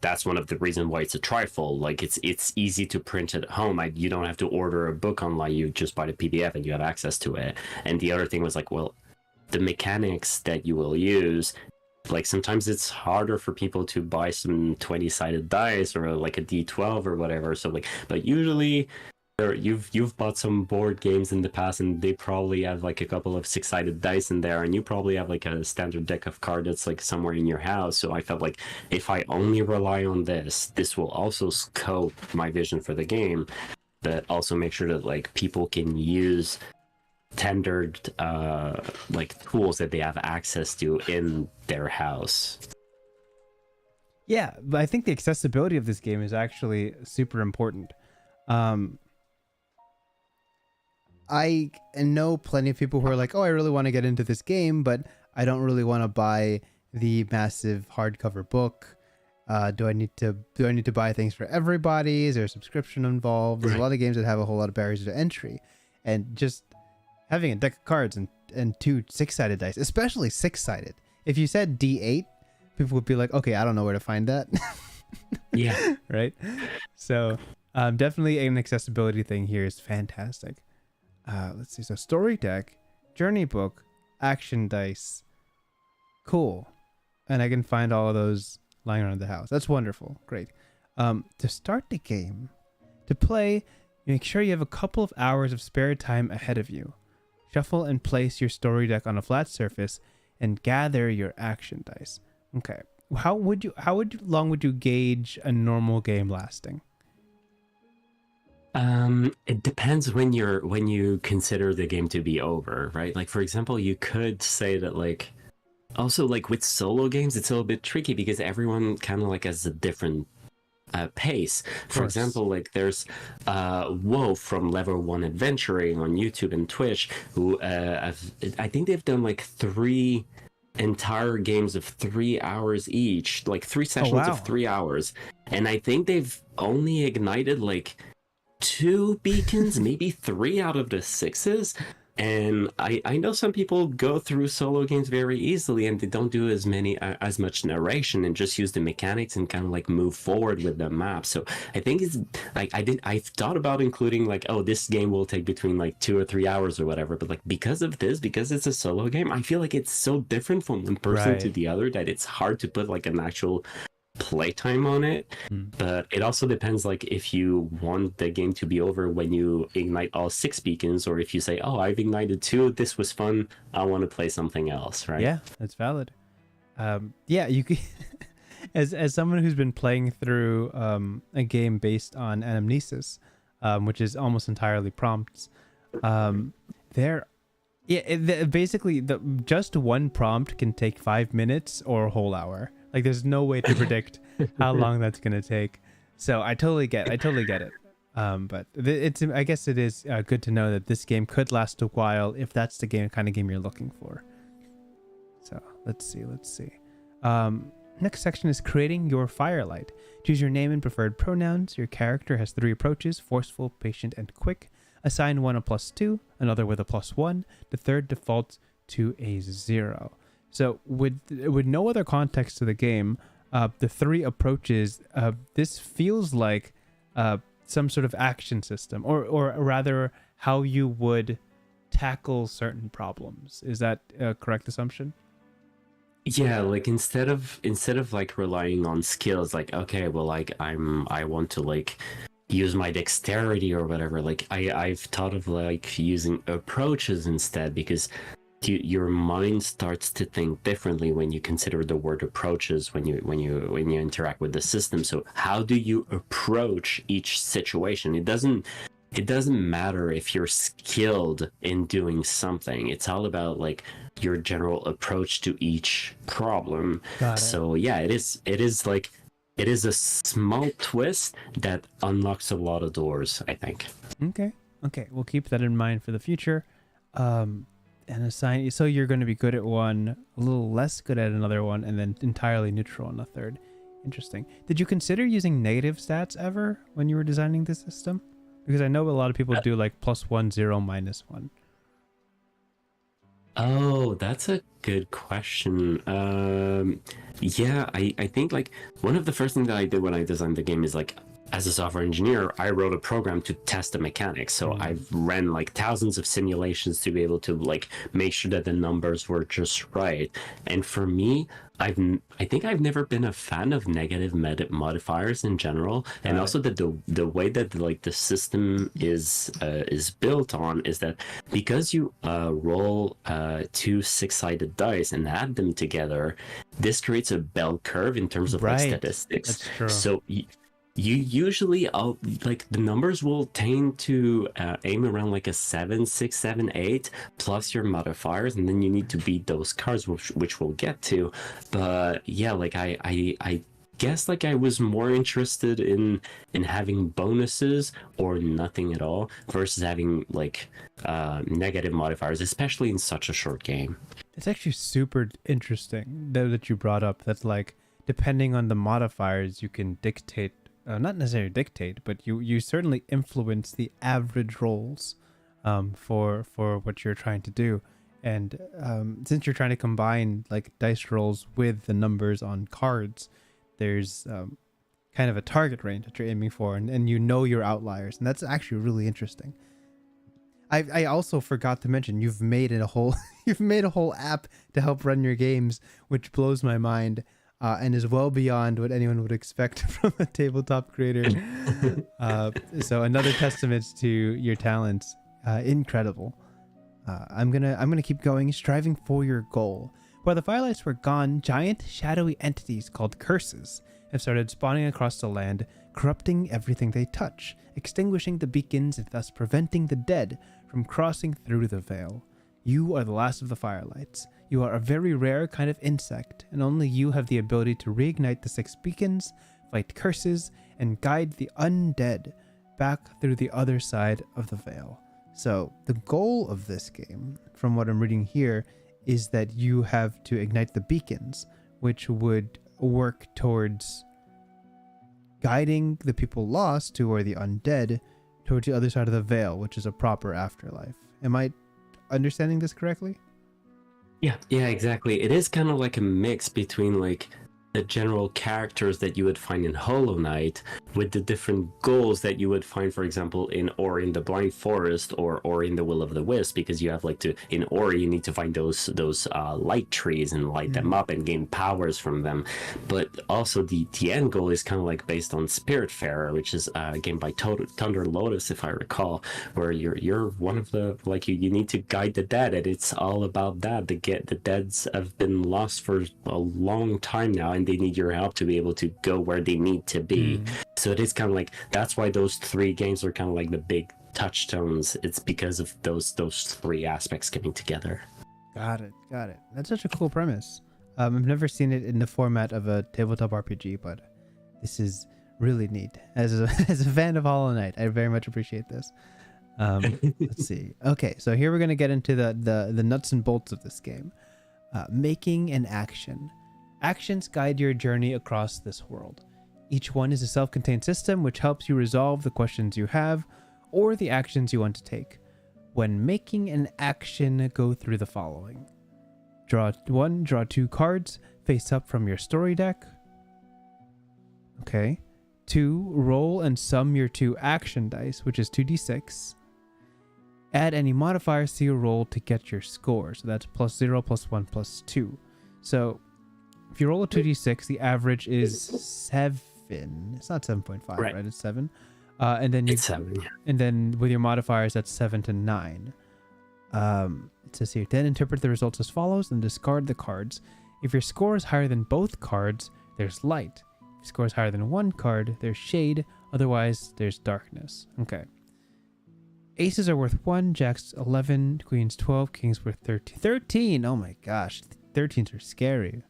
that's one of the reasons why it's a trifold. Like it's easy to print at home. You don't have to order a book online. You just buy the PDF and you have access to it. And the other thing was like, well, the mechanics that you will use, like sometimes it's harder for people to buy some 20-sided dice or like a D12 or whatever. So like, but usually you've bought some board games in the past and they probably have like a couple of 6-sided dice in there, and you probably have like a standard deck of cards that's like somewhere in your house. So I felt like if I only rely on this will also scope my vision for the game, but also make sure that like people can use standard like tools that they have access to in their house. Yeah, but I think the accessibility of this game is actually super important. I know plenty of people who are like, oh, I really want to get into this game, but I don't really want to buy the massive hardcover book. Do I need to buy things for everybody? Is there a subscription involved? There's a lot of games that have a whole lot of barriers to entry, and just having a deck of cards and 2 6-sided dice, especially 6-sided. If you said D8, people would be like, okay, I don't know where to find that. Yeah. Right. So definitely an accessibility thing here is fantastic. Let's see. So story deck, journey book, action dice. Cool. And I can find all of those lying around the house. That's wonderful. Great. To start the game, to play, make sure you have a couple of hours of spare time ahead of you. Shuffle and place your story deck on a flat surface and gather your action dice. Okay. How long would you gauge a normal game lasting? It depends when you consider the game to be over, right? Like for example, you could say that like also like with solo games, it's a little bit tricky because everyone kind of like has a different pace. For example, like there's Wolf from Level 1 Adventuring on YouTube and Twitch, who I think they've done like 3 entire games of 3 hours each, like 3 sessions of 3 hours, and I think they've only ignited like 2 beacons, maybe 3 out of the 6s. And I know some people go through solo games very easily and they don't do as much narration and just use the mechanics and kind of like move forward with the map. So I think it's like I thought about including like, oh, this game will take between like 2 or 3 hours or whatever, but like because it's a solo game, I feel like it's so different from one person to the other that it's hard to put like an actual playtime on it. But it also depends like if you want the game to be over when you ignite all 6 beacons, or if you say, oh, I've ignited 2, this was fun, I want to play something else, right? Yeah, that's valid. Yeah, you can as someone who's been playing through a game based on anamnesis, which is almost entirely prompts, basically just one prompt can take 5 minutes or a whole hour. Like there's no way to predict how long that's going to take. So I totally get it. But I guess it is good to know that this game could last a while if that's the kind of game you're looking for. So let's see. Next section is creating your firelight. Choose your name and preferred pronouns. Your character has 3 approaches: forceful, patient, and quick. Assign one a +2, another with a +1. The third defaults to a 0. So with no other context to the game, the 3 approaches, this feels like some sort of action system, or rather how you would tackle certain problems. Is that a correct assumption? Yeah, like instead of like relying on skills, like okay, well, like I want to like use my dexterity or whatever. Like I've thought of like using approaches instead, because your mind starts to think differently when you consider the word approaches when you interact with the system. So how do you approach each situation? It doesn't matter if you're skilled in doing something. It's all about like your general approach to each problem. So yeah, it is a small twist that unlocks a lot of doors, I think. Okay, we'll keep that in mind for the future. and assign. So you're going to be good at one, a little less good at another one, and then entirely neutral on a third. Interesting. Did you consider using negative stats ever when you were designing the system? Because I know a lot of people do like +1, 0, -1. Oh, that's a good question. Yeah, I think like one of the first things that I did when I designed the game is like, as a software engineer, I wrote a program to test the mechanics. So I've ran like thousands of simulations to be able to like make sure that the numbers were just right. And for me, I think I've never been a fan of negative modifiers in general, and also that the way that like the system is built on is that because you roll 2 6-sided dice and add them together, this creates a bell curve in terms of like statistics. That's true. So you usually like the numbers will tend to aim around like a 7, 6, 7, 8 plus your modifiers, and then you need to beat those cards, which we'll get to. But yeah, like I guess like I was more interested in having bonuses or nothing at all versus having like negative modifiers, especially in such a short game. It's actually super interesting that you brought up. That's like, depending on the modifiers, you can dictate. Not necessarily dictate, but you certainly influence the average rolls for what you're trying to do. And since you're trying to combine like dice rolls with the numbers on cards, there's kind of a target range that you're aiming for, and you know your outliers, and that's actually really interesting. I also forgot to mention you've made a whole app to help run your games, which blows my mind. And is well beyond what anyone would expect from a tabletop creator. So another testament to your talents. Incredible. I'm gonna keep going, striving for your goal. While the firelights were gone, giant shadowy entities called curses have started spawning across the land, corrupting everything they touch, extinguishing the beacons, and thus preventing the dead from crossing through the veil. You are the last of the firelights. You are a very rare kind of insect, and only you have the ability to reignite the 6 beacons, fight curses, and guide the undead back through the other side of the veil. So the goal of this game, from what I'm reading here, is that you have to ignite the beacons, which would work towards guiding the people lost, who are the undead, towards the other side of the veil, which is a proper afterlife. Am I understanding this correctly? Yeah, exactly. It is kind of like a mix between like the general characters that you would find in Hollow Knight with the different goals that you would find, for example, in the Blind Forest or in the Will of the Wisp, because you have like in Ori you need to find those light trees and light them up and gain powers from them. But also the end goal is kind of like based on Spiritfarer, which is a game by Thunder Lotus, if I recall, where you're one of the like you need to guide the dead, and it's all about that. The deads have been lost for a long time now, and they need your help to be able to go where they need to be. So it is kind of like, that's why those 3 games are kind of like the big touchstones. It's because of those 3 aspects coming together. Got it. That's such a cool premise. I've never seen it in the format of a tabletop RPG, but this is really neat. As a fan of Hollow Knight, I very much appreciate this. Let's see. Okay, so here we're going to get into the nuts and bolts of this game. Making an action. Actions guide your journey across this world. Each one is a self-contained system which helps you resolve the questions you have or the actions you want to take. When making an action, go through the following. Draw 2 cards face up from your story deck. Okay. 2, roll and sum your 2 action dice, which is 2d6. Add any modifiers to your roll to get your score. So that's +0, +1, +2. So if you roll a 2d6, the average is 7. It's not 7.5, right? It's 7. And then it's 7. Yeah. And then with your modifiers, that's 7 to 9. It says here, then interpret the results as follows and discard the cards. If your score is higher than both cards, there's light. If your score is higher than 1 card, there's shade. Otherwise, there's darkness. Okay. Aces are worth 1, jacks 11, queens 12, kings worth 13. 13! Oh my gosh. 13s are scary.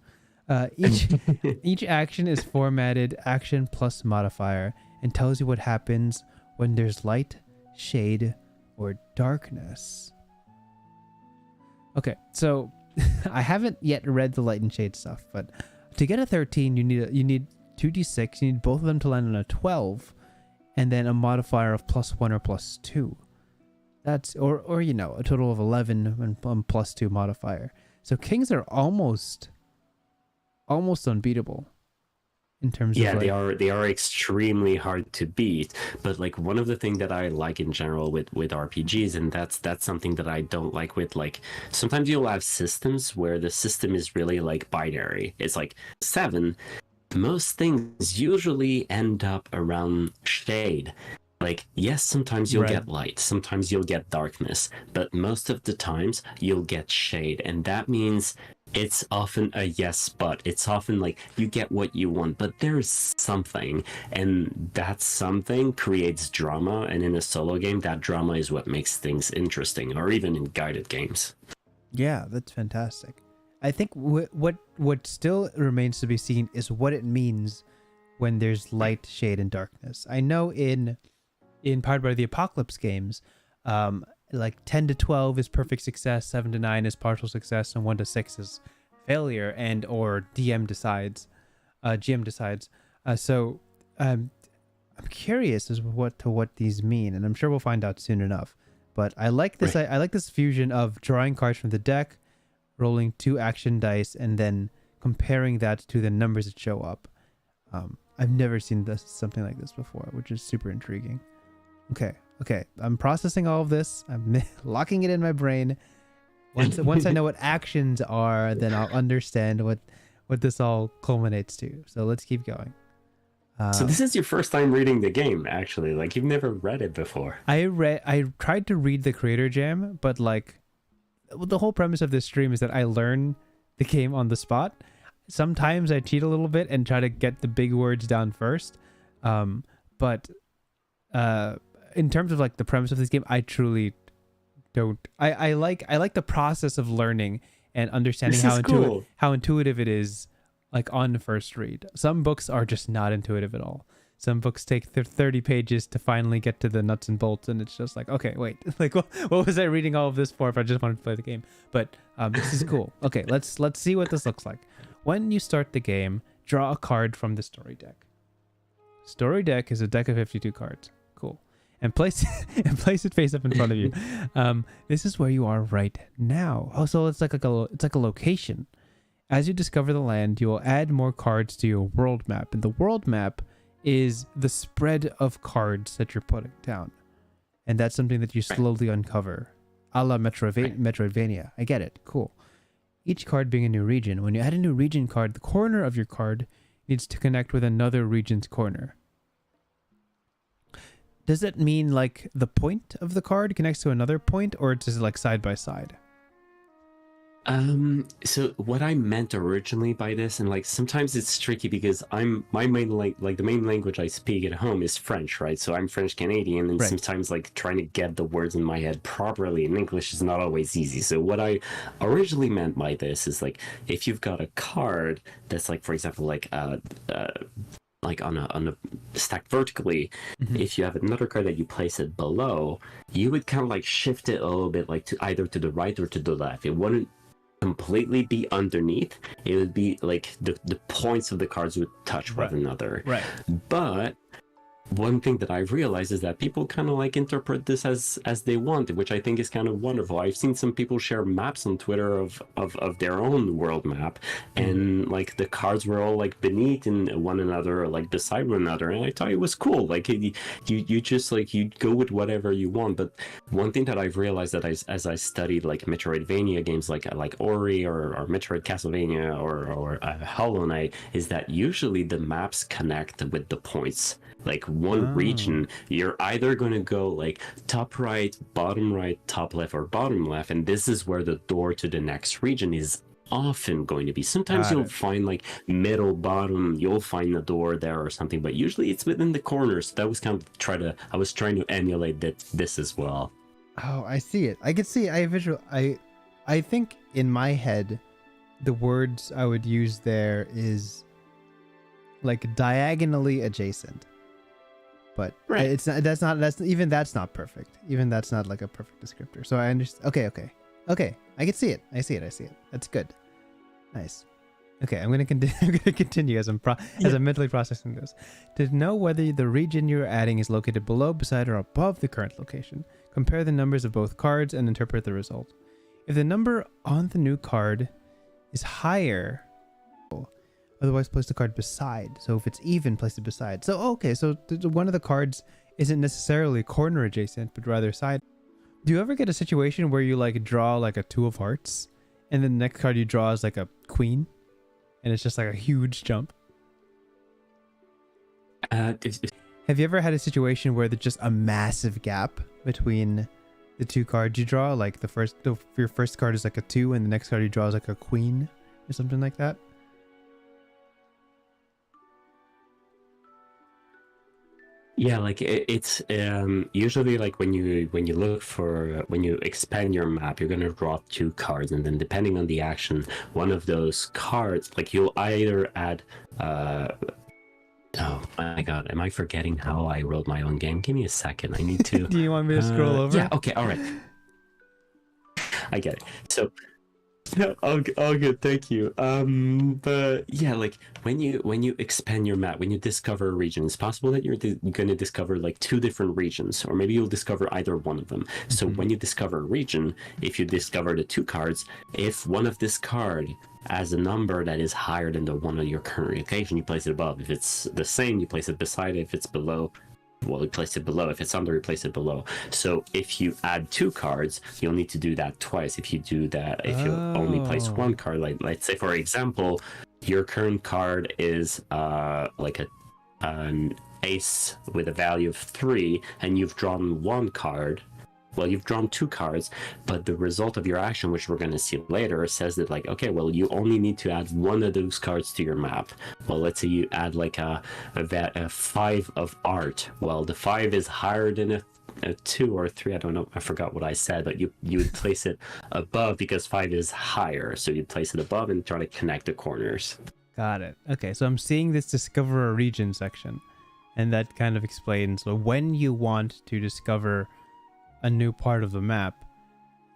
Each action is formatted action plus modifier and tells you what happens when there's light, shade, or darkness. Okay, so I haven't yet read the Light and Shade stuff, but to get a 13, you need 2d6. You need both of them to land on a 12, and then a modifier of +1 or +2. That's or you know, a total of 11 and +2 modifier. So kings are almost unbeatable in terms of like, they are extremely hard to beat. But like one of the things that I like in general with RPGs, and that's something that I don't like with, like, sometimes you'll have systems where the system is really like binary. It's like 7. Most things usually end up around shade. Like, yes, sometimes you'll get light, sometimes you'll get darkness, but most of the times you'll get shade. And that means it's often a yes, but it's often like you get what you want, but there's something, and that something creates drama. And in a solo game, that drama is what makes things interesting, or even in guided games. Yeah, that's fantastic. I think what still remains to be seen is what it means when there's light, shade, and darkness. I know in Powered by the Apocalypse games, like 10 to 12 is perfect success, 7 to 9 is partial success, and 1 to 6 is failure, and or GM decides. So I'm curious as what these mean, and I'm sure we'll find out soon enough. But I like this. I like this fusion of drawing cards from the deck, rolling 2 action dice, and then comparing that to the numbers that show up. I've never seen something like this before, which is super intriguing. Okay. I'm processing all of this. I'm locking it in my brain. Once I know what actions are, then I'll understand what this all culminates to. So let's keep going. So this is your first time reading the game, actually. Like, you've never read it before. I tried to read the Creator Jam, but like, the whole premise of this stream is that I learn the game on the spot. Sometimes I cheat a little bit and try to get the big words down first. But in terms of like the premise of this game, I truly don't. I like the process of learning and understanding how intuitive it is, like on the first read. Some books are just not intuitive at all. Some books take 30 pages to finally get to the nuts and bolts, and it's just like, okay, wait, like what was I reading all of this for if I just wanted to play the game? But this is cool. Okay, let's see what this looks like. When you start the game, draw a card from the story deck. Story deck is a deck of 52 cards. Cool. And place it face up in front of you. This is where you are right now. Oh, so it's like a location. As you discover the land, you will add more cards to your world map, and the world map is the spread of cards that you're putting down, and that's something that you slowly uncover, a la Metroidvania. I get it. Cool. Each card being a new region. When you add a new region card, the corner of your card needs to connect with another region's corner. Does that mean like the point of the card connects to another point, or it's just like side by side? So what I meant originally by this, and like sometimes it's tricky because my main the main language I speak at home is French, right? So I'm French Canadian, and sometimes like trying to get the words in my head properly in English is not always easy. So what I originally meant by this is like, if you've got a card that's like, for example, like on a stack vertically, if you have another card that you place it below, you would kind of like shift it a little bit, like to either to the right or to the left. It wouldn't completely be underneath. It would be like the points of the cards would touch one another. Right. But one thing that I've realized is that people kind of like interpret this as they want, which I think is kind of wonderful. I've seen some people share maps on Twitter of their own world map, and like the cards were all like beneath in one another or like beside one another, and I thought it was cool. Like you just like, you go with whatever you want. But one thing that I've realized that as I studied like Metroidvania games like Ori or Metroid Castlevania or Hollow Knight, is that usually the maps connect with the points. Like one region, you're either going to go like top right, top left, or bottom left, and this is where the door to the next region is often going to be. Sometimes you'll find like middle, bottom, you'll find a door there or something, but usually it's within the corners. That was kind of I was trying to emulate this as well. Oh, I see it. I can see it. I think in my head, the words I would use there is like diagonally adjacent. But it's not, that's not perfect. Even that's not like a perfect descriptor. So I understand. Okay. Okay, I can see it. I see it. That's good. Nice. Okay, I'm gonna continue. I'm gonna continue as I'm mentally processing this. To know whether the region you're adding is located below, beside, or above the current location, compare the numbers of both cards and interpret the result. If the number on the new card is higher, otherwise place the card beside. So if it's even, place it beside. So okay, so one of the cards isn't necessarily corner adjacent, but rather side. Do you ever get a situation where you like draw like a 2 of hearts, and then the next card you draw is like a queen, and it's just like a huge jump? Have you ever had a situation where there's just a massive gap between the 2 cards you draw? Like your first card is like a 2, and the next card you draw is like a queen, or something like that? Yeah, like it's usually like when you expand your map, you're gonna draw 2 cards, and then depending on the action, one of those cards, like you'll either add oh my god, am I forgetting how I wrote my own game? Give me a second. I need to Do you want me to scroll over? Yeah, okay, all right. I get it. So no, all good, thank you. But yeah, like when you expand your map, when you discover a region, it's possible that you're going to discover like 2 different regions, or maybe you'll discover either one of them. So when you discover a region, if you discover the 2 cards, if one of this card has a number that is higher than the one of your current location, you place it above. If it's the same, you place it beside it. If it's below, well, you place it below. If it's under, you place it below. So if you add 2 cards, you'll need to do that twice. If you do that, if you only place 1 card, like let's say for example, your current card is like an ace with a value of 3, and you've drawn 1 card. Well, you've drawn 2 cards, but the result of your action, which we're going to see later, says that like, okay, well, you only need to add 1 of those cards to your map. Well, let's say you add like a 5 of art. Well, the 5 is higher than a 2 or 3. I don't know. I forgot what I said, but you would place it above because 5 is higher. So you'd place it above and try to connect the corners. Got it. Okay, so I'm seeing this discover a region section, and that kind of explains when you want to discover a new part of the map,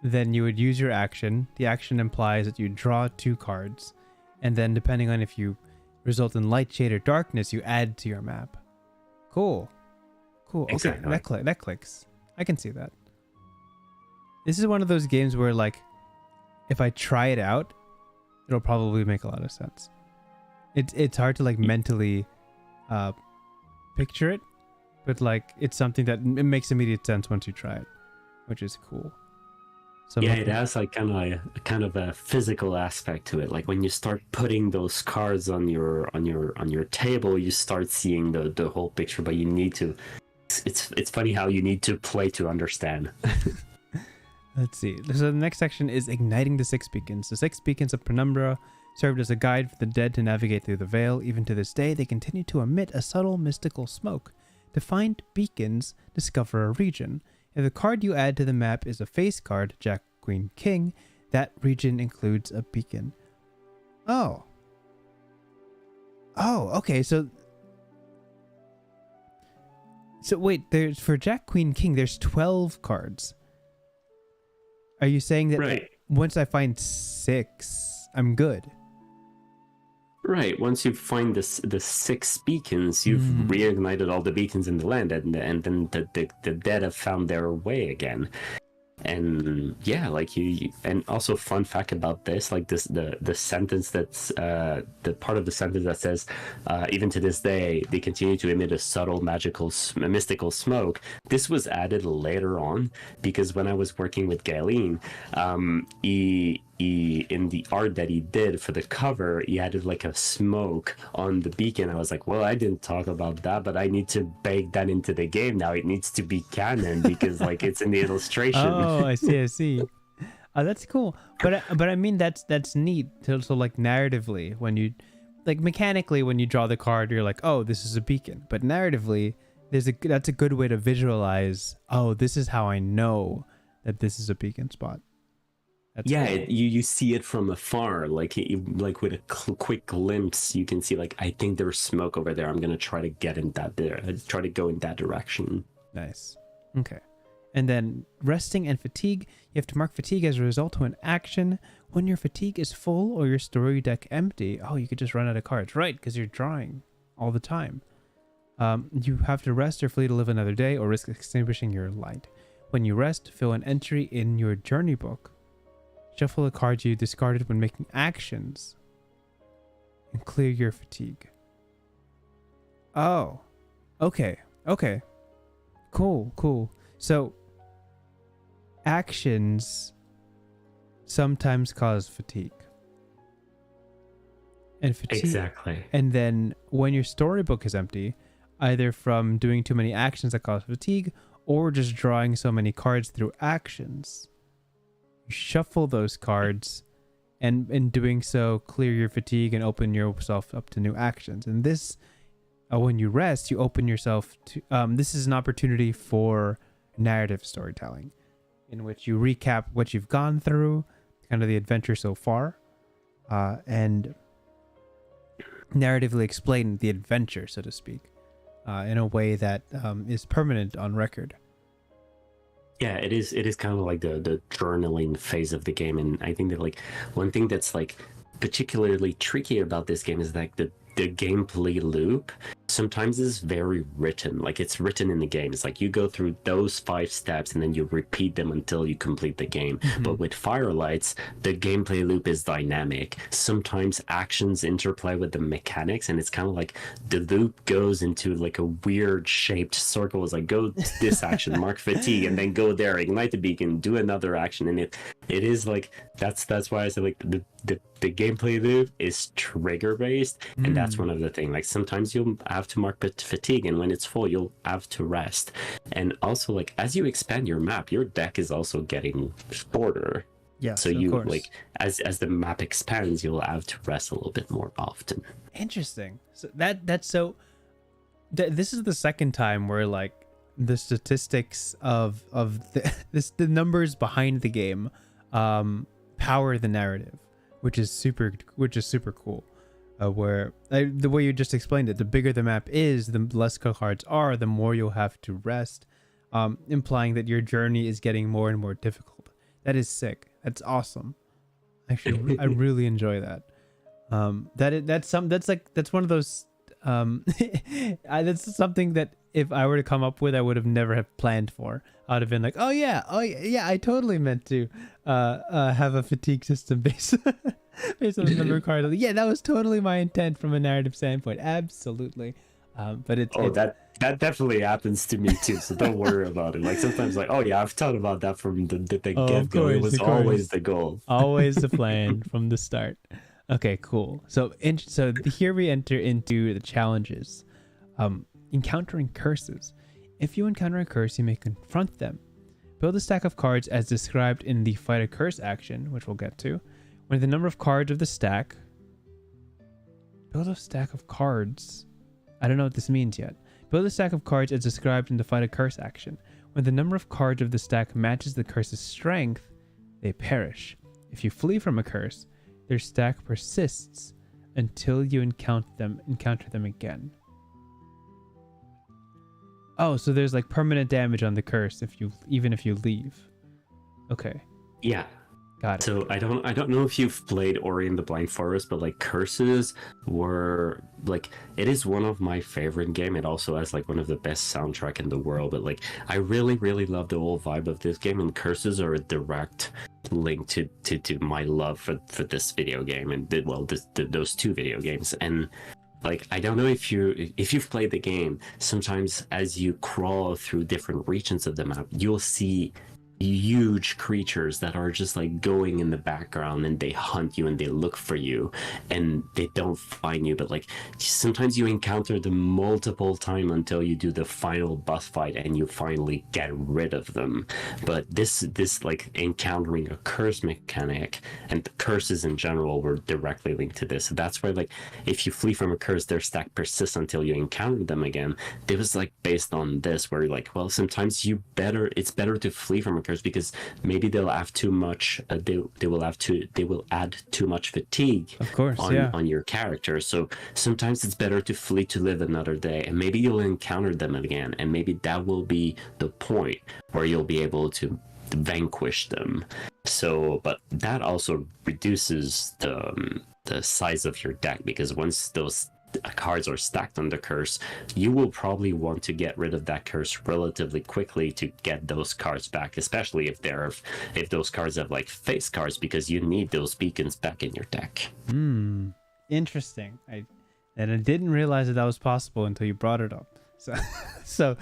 then you would use your action. The action implies that you draw 2 cards, and then depending on if you result in light, shade, or darkness, you add to your map. Cool. Exactly. Okay, that clicks. I can see that. This is one of those games where like if I try it out, it'll probably make a lot of sense. It's hard to like mentally picture it, but like it's something that it makes immediate sense once you try it, which is cool. So yeah, it has like kind of a physical aspect to it. Like when you start putting those cards on your table, you start seeing the whole picture. But you need to. It's funny how you need to play to understand. Let's see. So the next section is igniting the 6 beacons. The 6 beacons of Penumbra served as a guide for the dead to navigate through the veil. Even to this day, they continue to emit a subtle mystical smoke. To find beacons, discover a region. If the card you add to the map is a face card, Jack, Queen, King, that region includes a beacon. Oh, okay. So wait, there's for Jack, Queen, King, there's 12 cards. Are you saying that right. Once I find 6, I'm good? Right. Once you find the 6 beacons, you've reignited all the beacons in the land, and then the dead have found their way again. And yeah, like you and also fun fact about this, like this the sentence that's the part of the sentence that says even to this day they continue to emit a subtle mystical smoke. This was added later on because when I was working with Galen, he in the art that he did for the cover, he added like a smoke on the beacon. I was like, well, I didn't talk about that, but I need to bake that into the game now. It needs to be canon because like it's in the illustration. Oh, I see. Oh, that's cool. But I mean that's neat. So like narratively, when you like mechanically when you draw the card, you're like, oh, this is a beacon. But narratively, that's a good way to visualize. Oh, this is how I know that this is a beacon spot. That's cool. You see it from afar, like with a quick glimpse, you can see like I think there's smoke over there. I'm gonna try to get in that there, try to go in that direction. Nice. Okay. And then resting and fatigue. You have to mark fatigue as a result of an action. When your fatigue is full or your story deck empty, oh, you could just run out of cards. Right, because you're drawing all the time. You have to rest or flee to live another day or risk extinguishing your light. When you rest, fill an entry in your journey book. Shuffle the cards you discarded when making actions. And clear your fatigue. Oh. Okay. Okay. Cool. So, actions sometimes cause fatigue. And fatigue. Exactly. And then when your storybook is empty, either from doing too many actions that cause fatigue or just drawing so many cards through actions, you shuffle those cards and in doing so clear your fatigue and open yourself up to new actions. And this, when you rest, you open yourself to this is an opportunity for narrative storytelling, in which you recap what you've gone through, kind of the adventure so far, and narratively explain the adventure, so to speak, in a way that is permanent on record. Yeah, it is kind of like the journaling phase of the game. And I think that like one thing that's like particularly tricky about this game is like the gameplay loop sometimes is very written, like it's written in the game. It's like you go through those 5 steps and then you repeat them until you complete the game. But with Firelights, the gameplay loop is dynamic. Sometimes actions interplay with the mechanics, and it's kind of like the loop goes into like a weird shaped circle. It's like go to this action, mark fatigue, and then go there, ignite the beacon, do another action. And it is like that's why I said like the gameplay loop is trigger based, and that's one of the things. Like sometimes you'll have to mark fatigue, and when it's full you'll have to rest. And also like as you expand your map, your deck is also getting shorter. Yeah, so you like as the map expands, you'll have to rest a little bit more often. Interesting. So this is the second time where like the statistics of the numbers behind the game power the narrative, which is super cool. Where the way you just explained it, the bigger the map is, the less cards are, the more you'll have to rest, implying that your journey is getting more and more difficult. That is sick. That's awesome. Actually, I really enjoy that. That's one of those. That's something that if I were to come up with, I would have never have planned for. I'd have been like, oh yeah, I totally meant to have a fatigue system based based on the number of cards. Yeah, that was totally my intent from a narrative standpoint. Absolutely. But that definitely happens to me too, so don't worry about it. Like sometimes like, oh yeah, I've thought about that from the get-go. It was always the goal. Always the plan from the start. Okay, cool. So here we enter into the challenges. Encountering curses. If you encounter a curse, you may confront them. Build a stack of cards as described in the Fight a Curse action, which we'll get to. When the number of cards of the stack... Build a stack of cards. I don't know what this means yet. Build a stack of cards as described in the Fight a Curse action. When the number of cards of the stack matches the curse's strength, they perish. If you flee from a curse, their stack persists until you encounter them again. Oh, so there's like permanent damage on the curse even if you leave. Okay. Yeah. Got it. So I don't know if you've played Ori and the Blind Forest, but like curses were like, it is one of my favorite game. It also has like one of the best soundtrack in the world. But like I really love the whole vibe of this game, and curses are a direct link to my love for this video game and those 2 video games. And like I don't know if you've played the game, sometimes as you crawl through different regions of the map, you'll see huge creatures that are just like going in the background, and they hunt you and they look for you and they don't find you, but like sometimes you encounter them multiple times until you do the final boss fight and you finally get rid of them. But this like encountering a curse mechanic, and the curses in general were directly linked to this. So that's why like if you flee from a curse, their stack persists until you encounter them again. It was like based on this, where like, well, sometimes it's better to flee from a curse, because maybe they'll have too much. They will add too much fatigue. Of course, on your character. So sometimes it's better to flee to live another day, and maybe you'll encounter them again, and maybe that will be the point where you'll be able to vanquish them. So, but that also reduces the size of your deck, because once those cards are stacked on the curse, you will probably want to get rid of that curse relatively quickly to get those cards back, especially if those cards have like face cards, because you need those beacons back in your deck. Interesting. I didn't realize that was possible until you brought it up. So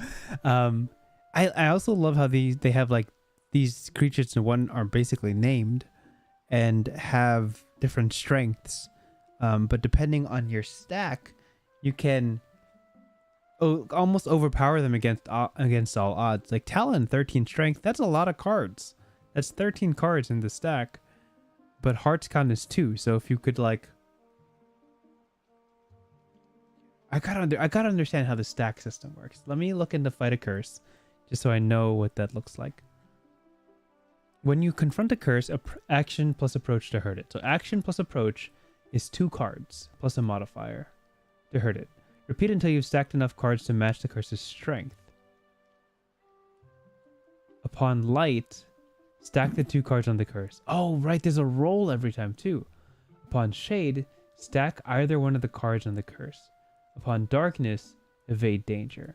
I also love how they have like these creatures in one are basically named and have different strengths. But depending on your stack, you can almost overpower them against all odds. Like Talon, 13 strength, that's a lot of cards. That's 13 cards in the stack. But Heart's count is 2. So if you could like, I gotta understand how the stack system works. Let me look into Fight a Curse, just so I know what that looks like. When you confront a curse, action plus approach to hurt it. So action plus approach is 2 cards plus a modifier to hurt it. Repeat until you've stacked enough cards to match the curse's strength. Upon light, stack the 2 cards on the curse. Oh, right, there's a roll every time too. Upon shade, stack either one of the cards on the curse. Upon darkness, evade danger.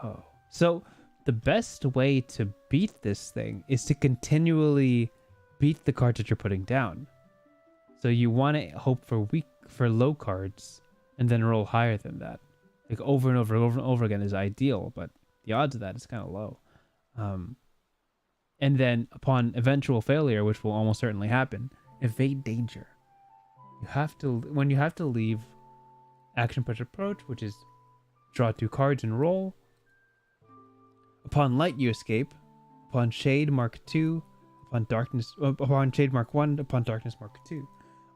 Oh, so the best way to beat this thing is to continually beat the cards that you're putting down. So you want to hope for low cards and then roll higher than that. Like over and over again is ideal, but the odds of that is kind of low. And then upon eventual failure, which will almost certainly happen, evade danger. When you have to leave action plus approach, which is draw 2 cards and roll. Upon light, you escape. Upon shade, mark 2. Upon shade, mark 1. Upon darkness, mark 2.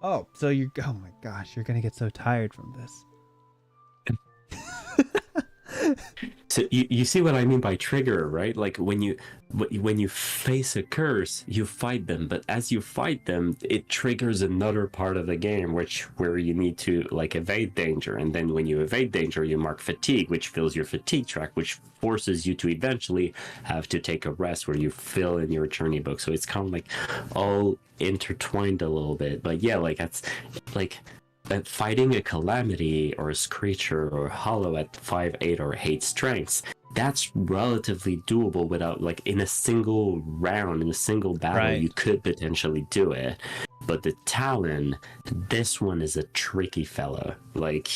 Oh, so oh my gosh, you're gonna get so tired from this. So you see what I mean by trigger, right? Like when you face a curse, you fight them, but as you fight them, it triggers another part of the game, where you need to like evade danger, and then when you evade danger, you mark fatigue, which fills your fatigue track, which forces you to eventually have to take a rest, where you fill in your journey book. So it's kind of like all intertwined a little bit, but yeah, like that's like. Fighting a calamity or a creature or hollow at 5, 8, or 8 strengths, that's relatively doable without like in a single round, in a single battle, right. You could potentially do it. But the Talon, this one is a tricky fella. Like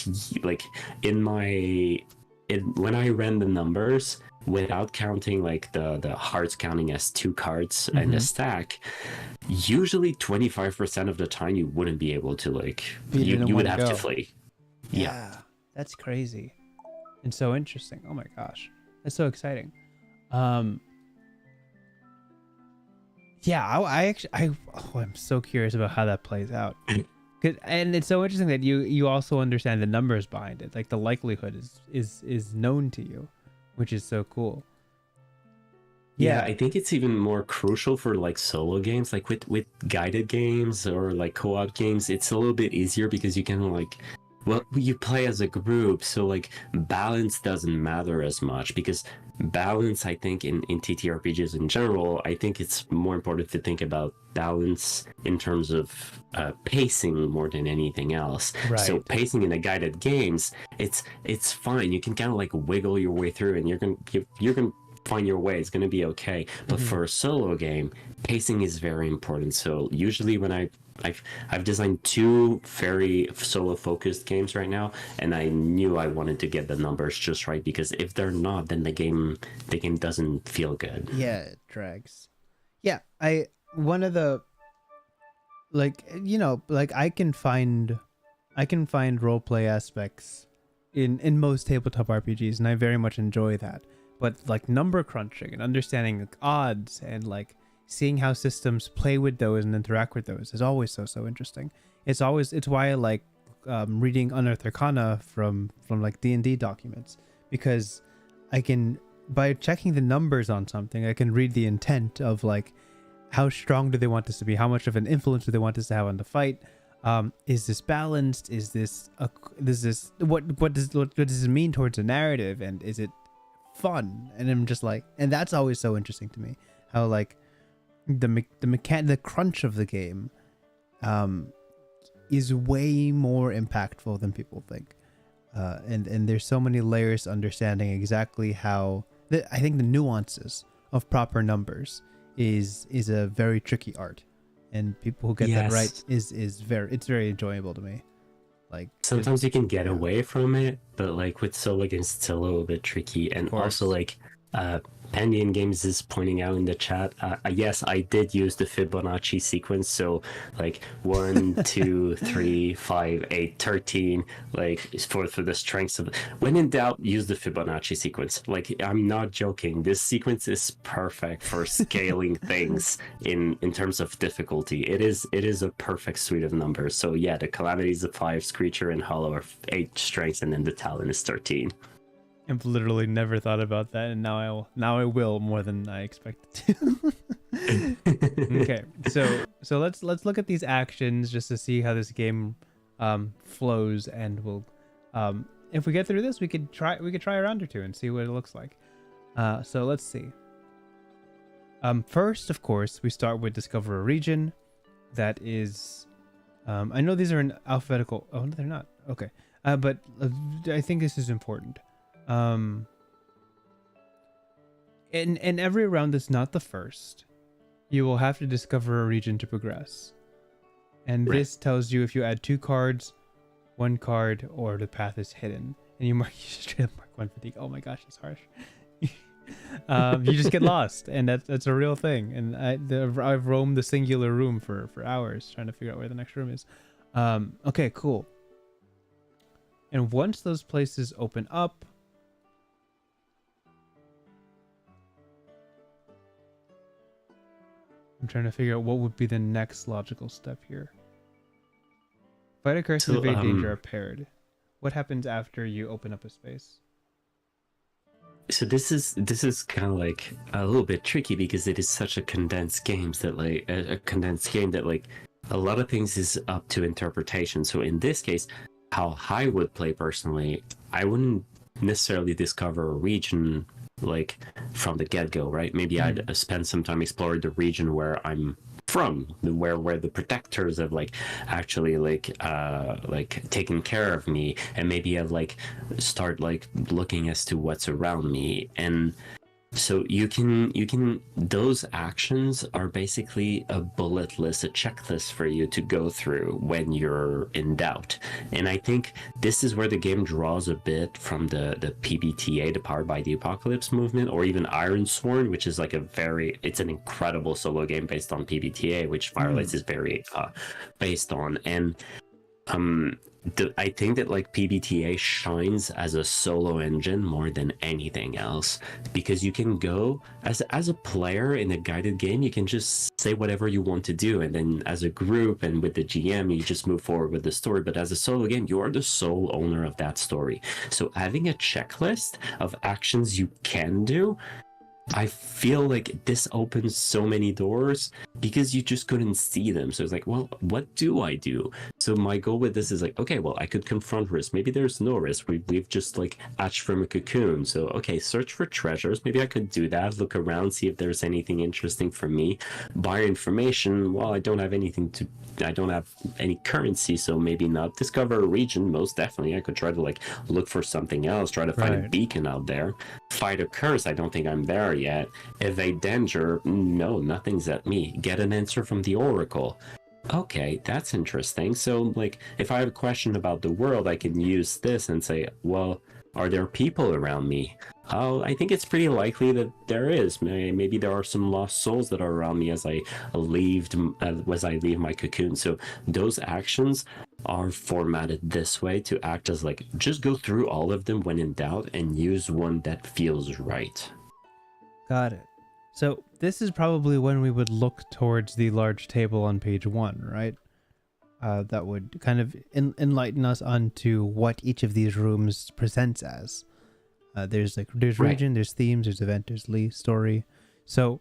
when I ran the numbers, without counting like the hearts counting as 2 cards and a stack, usually 25% of the time you wouldn't be able to like you would have to flee. Yeah, that's crazy and so interesting. Oh my gosh, that's so exciting. I'm so curious about how that plays out. And it's so interesting that you also understand the numbers behind it. Like the likelihood is known to you, which is so cool. Yeah, I think it's even more crucial for like solo games. Like with guided games or like co-op games, it's a little bit easier because you can like, well, you play as a group, so like balance doesn't matter as much, because balance, I think in TTRPGs in general, I think it's more important to think about balance in terms of pacing more than anything else. Right. So pacing in the guided games, it's fine. You can kind of like wiggle your way through, and you're gonna find your way. It's gonna be okay. But for a solo game, pacing is very important. So usually when I've designed 2 very solo focused games right now, and I knew I wanted to get the numbers just right, because if they're not, then the game doesn't feel good. Yeah, it drags. Yeah, one of the like I can find role play aspects in most tabletop RPGs, and I very much enjoy that. But like number crunching and understanding like odds and like seeing how systems play with those and interact with those is always so interesting. It's why I like reading Unearthed Arcana from like D&D documents, because I can by checking the numbers on something, I can read the intent of like how strong do they want this to be, how much of an influence do they want this to have on the fight. Is this balanced? Is this what does it mean towards the narrative, and is it fun? And I'm just like, and that's always so interesting to me, how like the crunch of the game is way more impactful than people think, and there's so many layers to understanding exactly how I think the nuances of proper numbers is a very tricky art, and people who get that right is very enjoyable to me. Like sometimes you can get away from it, but like with solo games it's a little bit tricky. And also like Pandian Games is pointing out in the chat, yes, I did use the Fibonacci sequence, so like 1 2 3 5 8 13, like for the strengths of when in doubt use the Fibonacci sequence. Like I'm not joking, this sequence is perfect for scaling things in terms of difficulty. It is a perfect suite of numbers. So yeah, the Calamity is a 5, Screecher and Hollow are 8 strengths, and then the Talon is 13. I've literally never thought about that, and now I will more than I expected to. Okay, so let's look at these actions just to see how this game flows, and we'll if we get through this, we could try a round or two and see what it looks like. So let's see. First, of course, we start with discover a region. That is, I know these are in alphabetical. Oh, no, they're not. Okay, but I think this is important. In every round that's not the first, you will have to discover a region to progress. And this tells you if you add 2 cards, 1 card, or the path is hidden. And you straight up mark 1 fatigue. Oh my gosh, that's harsh. You just get lost, and that's a real thing. And I've roamed the singular room for hours trying to figure out where the next room is. Okay, cool. And once those places open up, I'm trying to figure out what would be the next logical step here. Fight a curse and evade danger are paired. What happens after you open up a space? So this is kind of like a little bit tricky because it is such a condensed game that like a lot of things is up to interpretation. So in this case, how I would play personally, I wouldn't necessarily discover a region like from the get-go, right? Maybe I'd spend some time exploring the region where I'm from, where the protectors have like actually like taken care of me, and maybe I'd like start like looking as to what's around me. And so you can those actions are basically a bullet list, a checklist for you to go through when you're in doubt. And I think this is where the game draws a bit from the PBTA, the Powered by the Apocalypse movement, or even Ironsworn, which is like it's an incredible solo game based on PBTA, which Firelights is very based on. And I think that like PBTA shines as a solo engine more than anything else, because you can go as a player in a guided game, you can just say whatever you want to do, and then as a group and with the GM you just move forward with the story. But as a solo game, you are the sole owner of that story. So having a checklist of actions you can do, I feel like this opens so many doors because you just couldn't see them. So it's like, well, what do I do? So my goal with this is like, okay, well, I could confront risk. Maybe there's no risk. We've just like hatched from a cocoon. So, okay, search for treasures. Maybe I could do that. Look around, see if there's anything interesting for me. Buy information. Well, I don't have any currency, so maybe not. Discover a region. Most definitely. I could try to like look for something else, try to find a beacon out there. Fight a curse. I don't think I'm there yet. Evade danger. No, nothing's at me. Get an answer from the oracle. Okay, that's interesting. So like if I have a question about the world, I can use this and say, well, are there people around me? Oh, I think it's pretty likely that there is. Maybe there are some lost souls that are around me as I leave my cocoon. So those actions are formatted this way to act as like, just go through all of them when in doubt and use one that feels right. Got it. So this is probably when we would look towards the large table on page 1, right? That would kind of enlighten us onto what each of these rooms presents as. There's Right. region, there's themes, there's event, there's story. So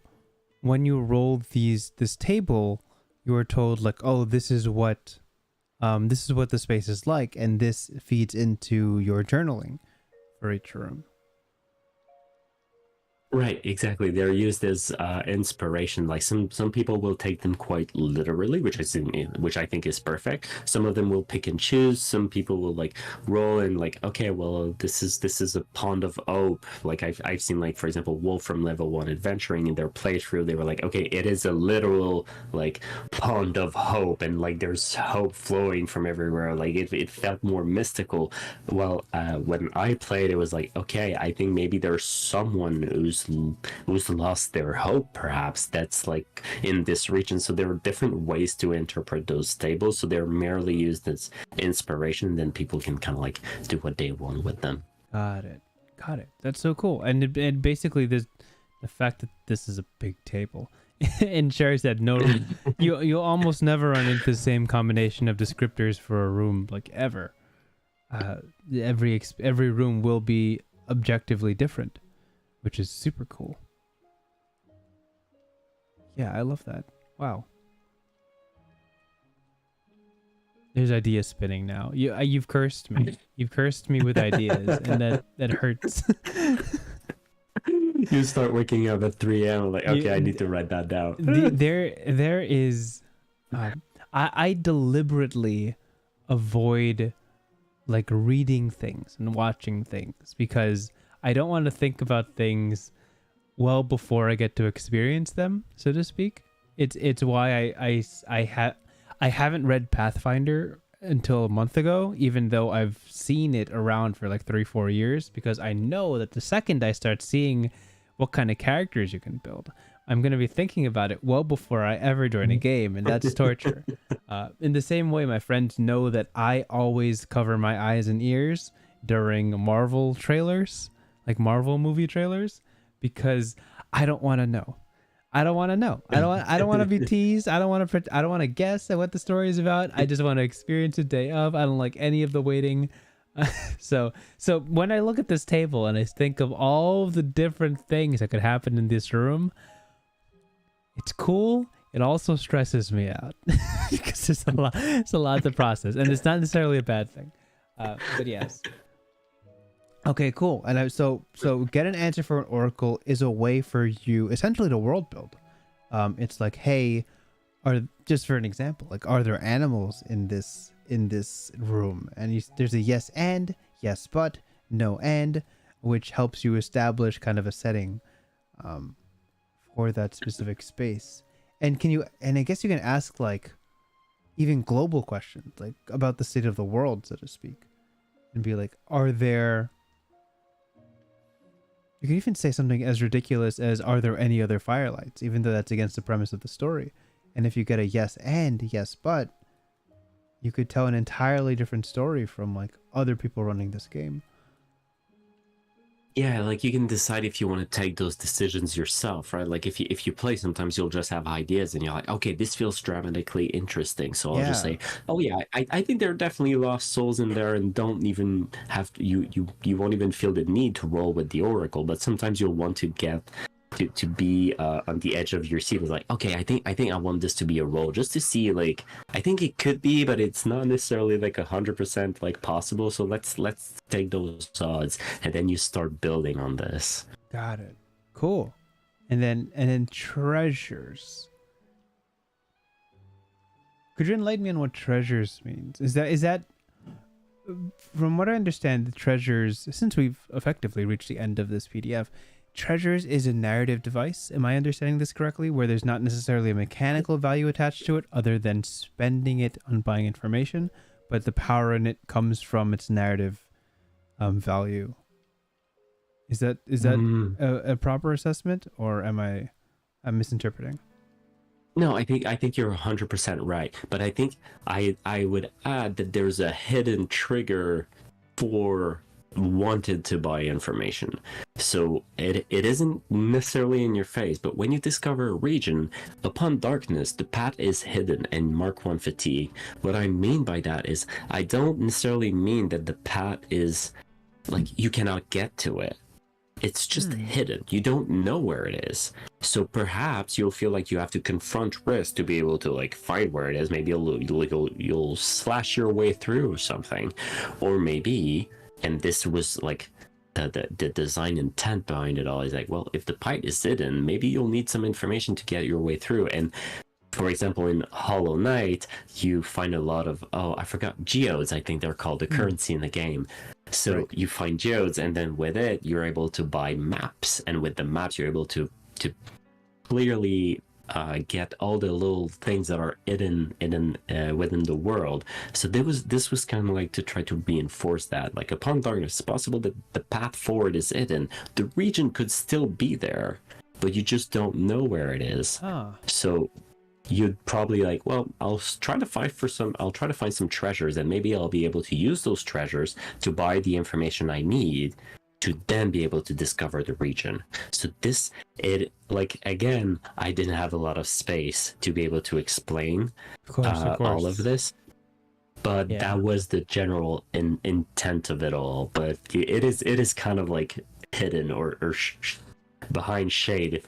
when you roll this table, you are told like, oh, this is what the space is like, and this feeds into your journaling for each room. Right, exactly. They're used as inspiration. Like some people will take them quite literally, which I think is perfect. Some of them will pick and choose. Some people will like roll and like, okay, well, this is a pond of hope. Like I've seen, like, for example, Wolf from Level 1 Adventuring, in their playthrough, they were like, okay, it is a literal like pond of hope, and like there's hope flowing from everywhere. Like it felt more mystical. Well, when I played, it was like, okay, I think maybe there's someone who's lost their hope, perhaps, that's like in this region. So there are different ways to interpret those tables, so they're merely used as inspiration, then people can kind of like do what they want with them. Got it. That's so cool. And basically the fact that this is a big table ensures that you almost never run into the same combination of descriptors for a room, like, ever. Every room will be objectively different, which is super cool. Yeah, I love that. Wow. There's ideas spinning now. You've cursed me. You've cursed me with ideas, and that hurts. You start waking up at 3 a.m. like, okay, I need to write that down. There is. I deliberately avoid like reading things and watching things because I don't want to think about things well before I get to experience them, so to speak. It's why I haven't read Pathfinder until a month ago, even though I've seen it around for like 3-4 years, because I know that the second I start seeing what kind of characters you can build, I'm going to be thinking about it well before I ever join a game, and that's torture. In the same way, my friends know that I always cover my eyes and ears during Marvel trailers, like Marvel movie trailers, because I don't want to know. I don't want to be teased. I don't want to guess at what the story is about. I just want to experience it day of. I don't like any of the waiting. So when I look at this table and I think of all the different things that could happen in this room, it's cool. It also stresses me out because it's a lot to process, and it's not necessarily a bad thing. But yes. Okay, cool. And so get an answer for an oracle is a way for you essentially to world build. It's like, hey, just for an example, like, are there animals in this room? And there's a yes and, yes but, no and, which helps you establish kind of a setting for that specific space. And I guess you can ask like even global questions, like about the state of the world, so to speak, and be like, you can even say something as ridiculous as, are there any other firelights? Even though that's against the premise of the story. And if you get a yes and, yes but, you could tell an entirely different story from like other people running this game. Yeah, like you can decide if you want to take those decisions yourself, right? Like if you play, sometimes you'll just have ideas and you're like, okay, this feels dramatically interesting, so I'll just say, oh yeah, I think there are definitely lost souls in there, and don't even have to, you won't even feel the need to roll with the oracle. But sometimes you'll want to get to be on the edge of your seat. It's like, okay, I think I want this to be a roll, just to see, like, I think it could be, but it's not necessarily like 100% like possible, so let's take those odds, and then you start building on this. Got it. Cool. And then treasures. Could you enlighten me on what treasures means? Is that from what I understand, the treasures, since we've effectively reached the end of this PDF, treasures is a narrative device. Am I understanding this correctly? Where there's not necessarily a mechanical value attached to it other than spending it on buying information, but the power in it comes from its narrative value. Is that a proper assessment, or I'm misinterpreting? No, I think you're 100% right, but I think I would add that there's a hidden trigger for wanted to buy information. So it isn't necessarily in your face, but when you discover a region, upon darkness, the path is hidden and Mark 1 fatigue. What I mean by that is, I don't necessarily mean that the path is like you cannot get to it. It's just hidden. You don't know where it is. So perhaps you'll feel like you have to confront risk to be able to like find where it is. Maybe you'll slash your way through or something, or maybe, and this was like the design intent behind it all is like, well, if the pipe is hidden, maybe you'll need some information to get your way through. And for example, in Hollow Knight, you find a lot of, I forgot, geodes, I think they're called, the currency in the game. So you find geodes, and then with it, you're able to buy maps. And with the maps, you're able to clearly get all the little things that are hidden within the world. So this was kind of like to try to reinforce that. Like, upon darkness, it's possible that the path forward is hidden. The region could still be there, but you just don't know where it is. So you'd probably like, well, I'll try to find some treasures, and maybe I'll be able to use those treasures to buy the information I need to then be able to discover the region. So again, I didn't have a lot of space to be able to explain all of this, but that was the general intent of it all. But it is kind of like hidden or behind shade,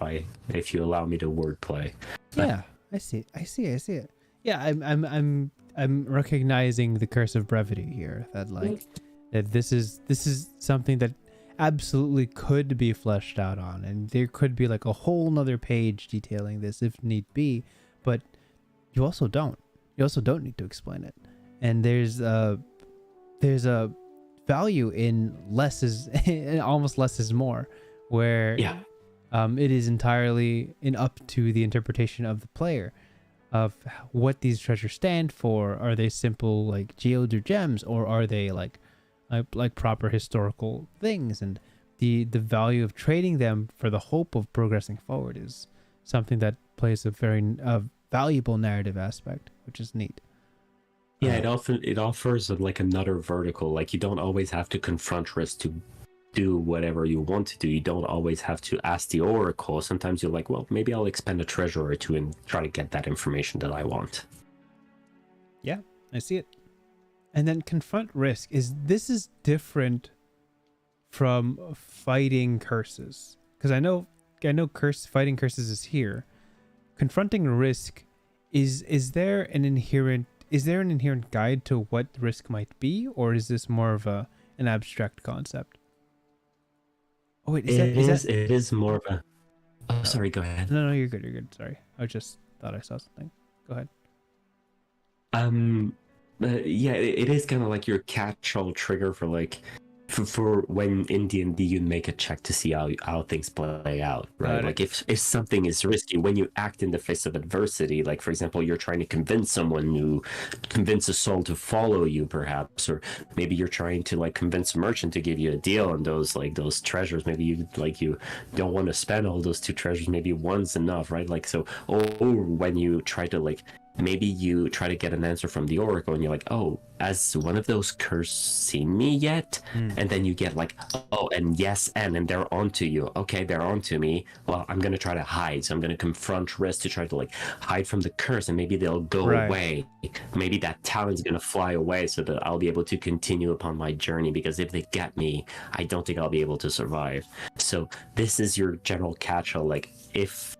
if you allow me to wordplay. Yeah. I see it. Yeah, I'm recognizing the curse of brevity here. That this is something that absolutely could be fleshed out on, and there could be like a whole nother page detailing this if need be. But you also don't. You also don't need to explain it. And there's a value in almost less is more, where it is entirely up to the interpretation of the player of what these treasures stand for. Are they simple like geodes or gems, or are they like proper historical things? And the value of trading them for the hope of progressing forward is something that plays a very valuable narrative aspect, which is neat. Yeah, it offers like another vertical. Like, you don't always have to confront risk to do whatever you want to do. You don't always have to ask the oracle. Sometimes you're like, well, maybe I'll expend a treasure or two and try to get that information that I want. Yeah, I see it. And then confront risk is different from fighting curses, because I know fighting curses is here. Confronting risk is there an inherent guide to what risk might be, or is this more of an abstract concept? Oh wait, it is more of a... Oh, sorry, go ahead. No, you're good. Sorry. I just thought I saw something. Go ahead. Yeah, it is kind of like your catch-all trigger for like for when in D&D you make a check to see how things play out, right? Like if something is risky, when you act in the face of adversity, like for example, you're trying to convince a soul to follow you, perhaps, or maybe you're trying to like convince a merchant to give you a deal on those treasures. Maybe you don't want to spend all those 2 treasures. Maybe one's enough, right? Like, so, or when you try to maybe you try to get an answer from the oracle, and you're like, oh, has one of those cursed seen me yet? And then you get like, oh, and yes, and they're onto you. Okay, they're onto me. Well, I'm going to try to hide. So I'm going to confront risk to try to like hide from the curse, and maybe they'll go away. Maybe that talent's going to fly away so that I'll be able to continue upon my journey, because if they get me, I don't think I'll be able to survive. So this is your general catch-all. Like, if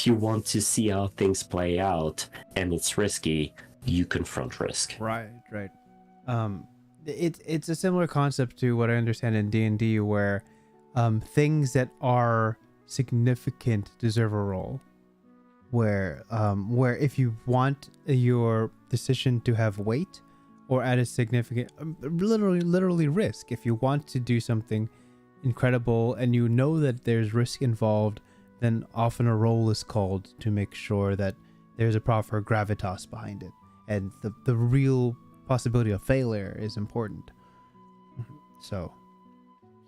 you want to see how things play out and it's risky, you confront risk. Right. It's a similar concept to what I understand in D&D, where things that are significant deserve a roll. Where if you want your decision to have weight or add a significant, literally risk, if you want to do something incredible and you know that there's risk involved, then often a roll is called to make sure that there's a proper gravitas behind it, and the real possibility of failure is important. So,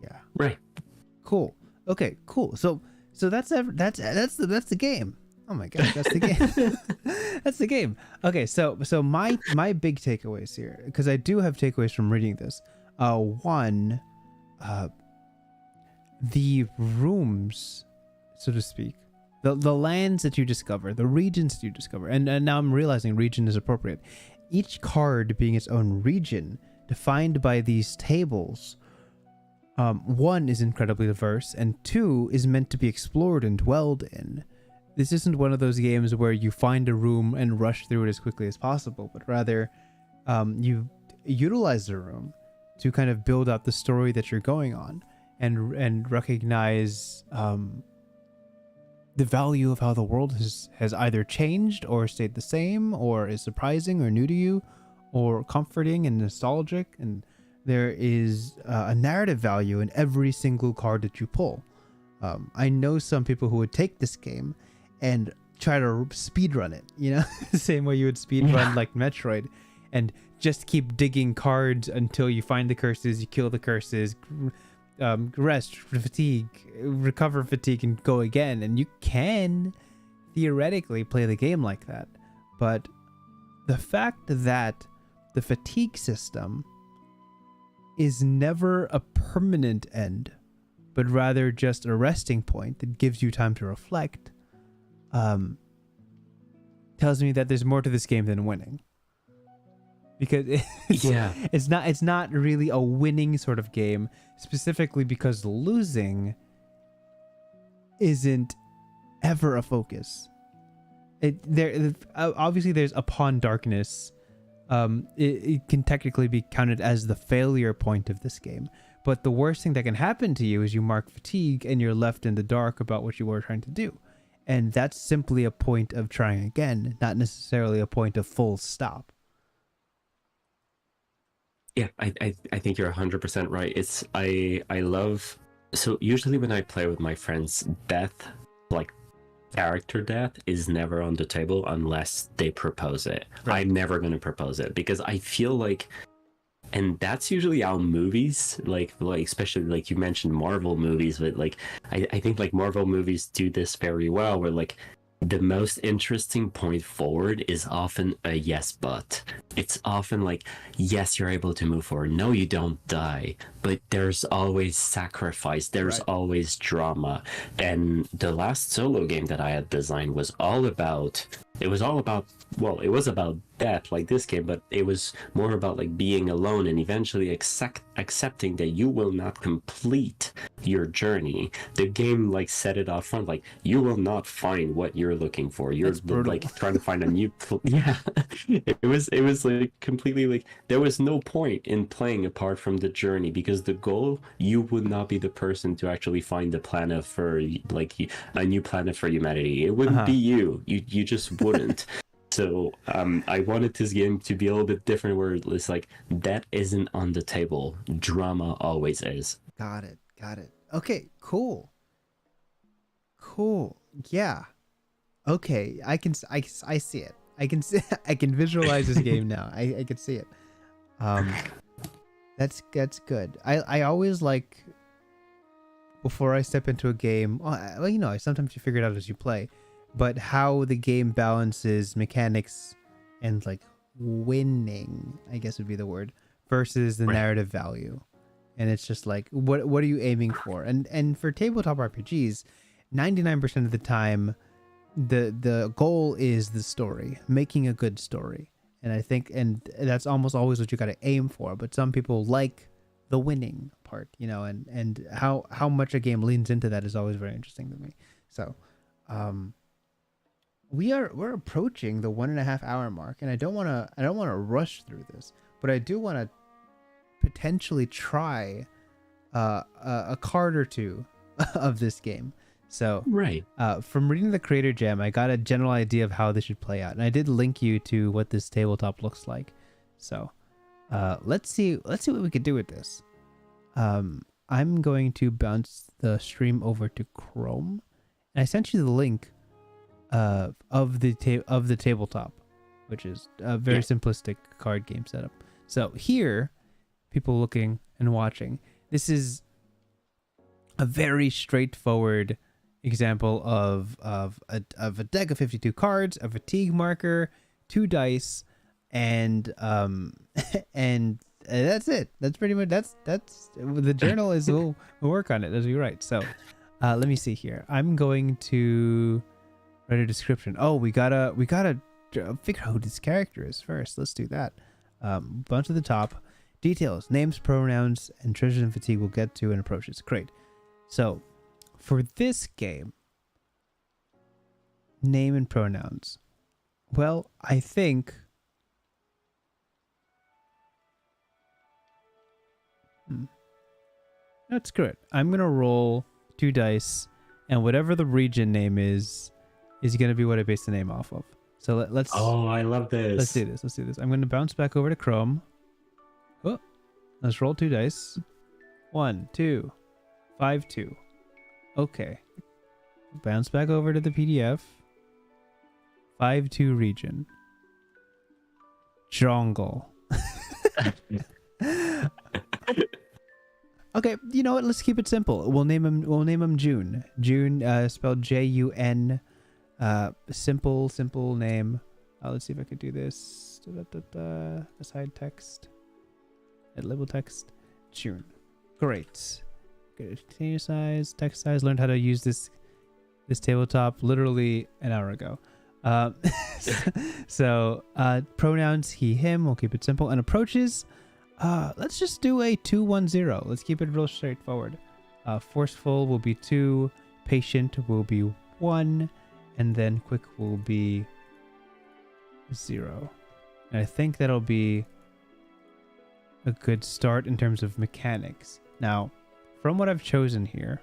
yeah. Right. Cool. Okay. Cool. So that's the game. Oh my god, that's the game. That's the game. Okay. So my big takeaways here, because I do have takeaways from reading this. One, the rooms, so to speak, the lands that you discover, the regions that you discover, and now I'm realizing region is appropriate. Each card being its own region, defined by these tables, one is incredibly diverse, and two is meant to be explored and dwelled in. This isn't one of those games where you find a room and rush through it as quickly as possible, but rather you utilize the room to kind of build out the story that you're going on, and recognize the value of how the world has either changed or stayed the same, or is surprising or new to you, or comforting and nostalgic. And there is a narrative value in every single card that you pull. I know some people who would take this game and try to speed run it, the same way you would speed run like Metroid, and just keep digging cards until you find the curses, you kill the curses, rest, fatigue, recover fatigue, and go again. And you can theoretically play the game like that, but the fact that the fatigue system is never a permanent end, but rather just a resting point that gives you time to reflect, tells me that there's more to this game than winning. Because it's not really a winning sort of game, specifically because losing isn't ever a focus. Obviously there's upon darkness. It can technically be counted as the failure point of this game, but the worst thing that can happen to you is you mark fatigue and you're left in the dark about what you were trying to do, and that's simply a point of trying again, not necessarily a point of full stop. Yeah, I think you're 100% right. I love, so usually when I play with my friends, death, like character death, is never on the table unless they propose it. Right. I'm never going to propose it, because I feel like, and that's usually how movies, like especially like you mentioned Marvel movies, but like I think like Marvel movies do this very well, where like the most interesting point forward is often a yes but. It's often like, yes, you're able to move forward, no, you don't die, but there's always sacrifice, there's always drama. And the last solo game that I had designed was all about death, like this game, but it was more about like being alone and eventually accepting that you will not complete your journey. The game like set it off front, like you will not find what you're looking for. You're like trying to find a new it was like completely like there was no point in playing apart from the journey, because the goal, you would not be the person to actually find the planet for like a new planet for humanity. It wouldn't be you just wouldn't. So I wanted this game to be a little bit different, where it's like that isn't on the table, drama always is. Got it. Okay, cool. Yeah. Okay, I see it. I can visualize this game now. I can see it. That's good. I always like, before I step into a game, well, sometimes you figure it out as you play, but how the game balances mechanics and like winning, I guess would be the word, versus the narrative value. And it's just like, what are you aiming for? And for tabletop RPGs, 99% of the time, the goal is the story, making a good story. And I think, and that's almost always what you got to aim for. But some people like the winning part, and how much a game leans into that is always very interesting to me. So, we're approaching the 1.5 hour mark, and I don't want to rush through this, but I do want to potentially try a card or two of this game. So from reading the Creator Jam, I got a general idea of how this should play out, and I did link you to what this tabletop looks like. So let's see what we could do with this. I'm going to bounce the stream over to Chrome, and I sent you the link of the tabletop, which is a very simplistic card game setup. So here, people looking and watching, this is a very straightforward example of a deck of 52 cards, a fatigue marker, 2 dice, and that's it. That's pretty much that's the journal is we'll work on it as we write. So let me see here. I'm going to write a description. Oh, we gotta figure out who this character is first. Let's do that. Bunch at the top. Details, names, pronouns, and treasures and fatigue we'll get to in approaches. Great. So, for this game, name and pronouns. Well, I think... Let's screw it. I'm going to roll 2 dice, and whatever the region name is going to be what I base the name off of. So let's... Oh, I love this. Let's do this. I'm going to bounce back over to Chrome. Oh, let's roll 2 dice. 1, 2, 5, 2. Okay. Bounce back over to the PDF. 5-2 region. Jungle. Okay, you know what? Let's keep it simple. We'll name him June. June, spelled Jun. Simple name. Let's see if I could do this. Aside text. Label text. June. Great. Good. Container size, text size. Learned how to use this tabletop literally an hour ago. So pronouns he, him. We'll keep it simple. And approaches. Let's just do a 2-1-0. Let's keep it real straightforward. Forceful will be 2. Patient will be 1. And then quick will be 0. And I think that'll be a good start in terms of mechanics. Now, from what I've chosen here,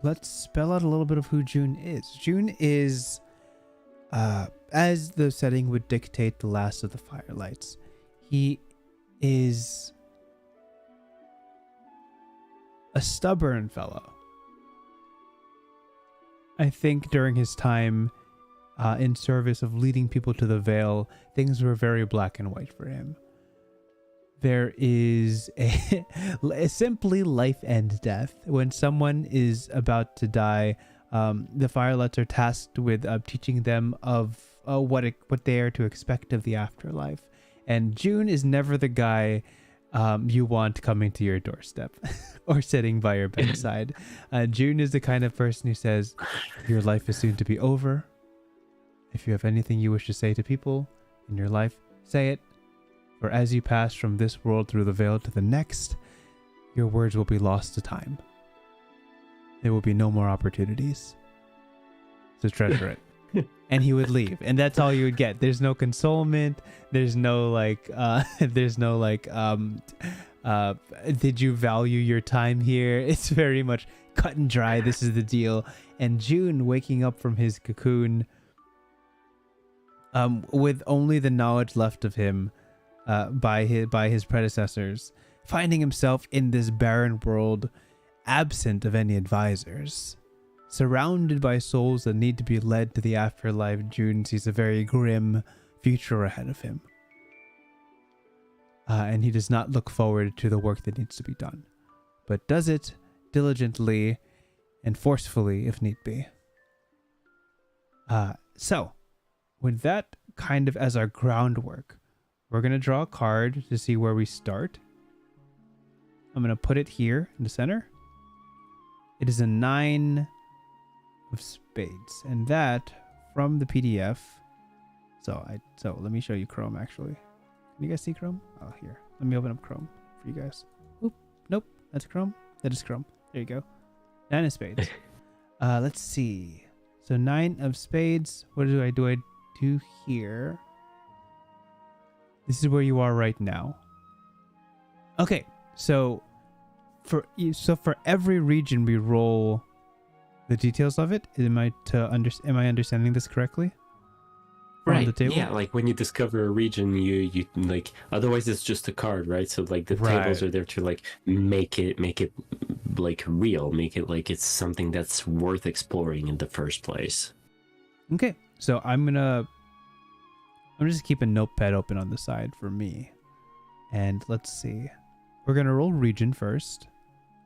let's spell out a little bit of who June is. June is, as the setting would dictate, the last of the Firelights. He is a stubborn fellow. I think during his time in service of leading people to the Veil, things were very black and white for him. There is a simply life and death. When someone is about to die, the Firelights are tasked with teaching them of what they are to expect of the afterlife. And June is never the guy you want coming to your doorstep or sitting by your bedside. June is the kind of person who says, your life is soon to be over. If you have anything you wish to say to people in your life, say it. For as you pass from this world through the veil to the next, your words will be lost to time. There will be no more opportunities to treasure it. And he would leave, and that's all you would get. There's no consolement. There's no did you value your time here? It's very much cut and dry. This is the deal. And June waking up from his cocoon, with only the knowledge left of him, by his predecessors, finding himself in this barren world, absent of any advisors. Surrounded by souls that need to be led to the afterlife, June sees a very grim future ahead of him. And he does not look forward to the work that needs to be done, but does it diligently and forcefully if need be. So, with that kind of as our groundwork, we're going to draw a card to see where we start. I'm going to put it here in the center. It is a 9 of spades, and that from the PDF. So let me show you Chrome actually. Can you guys see Chrome? Oh, here. Let me open up Chrome for you guys. Oop, nope, that's Chrome. That is Chrome. There you go. 9 of spades. Let's see. So 9 of spades. What do I do here? This is where you are right now. Okay, so for every region we roll the details of it. Am I understanding this correctly? Right. On the table? Yeah, like when you discover a region, you like, otherwise it's just a card, right? So like the tables are there to like make it like real, make it like it's something that's worth exploring in the first place. Okay, so I'm just keep a notepad open on the side for me. And let's see. We're going to roll region first.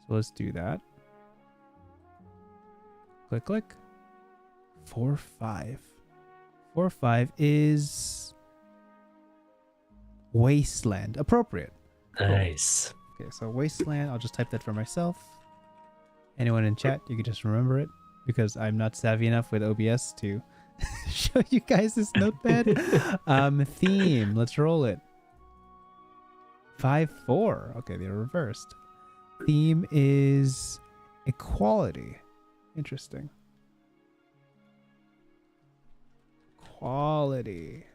So let's do that. Click, click. 4-5. 4-5 is Wasteland. Appropriate. Nice. Okay, so Wasteland. I'll just type that for myself. Anyone in chat, you can just remember it, because I'm not savvy enough with OBS to show you guys this notepad. Theme. Let's roll it. 5-4. Okay, they're reversed. Theme is equality. Interesting. Quality.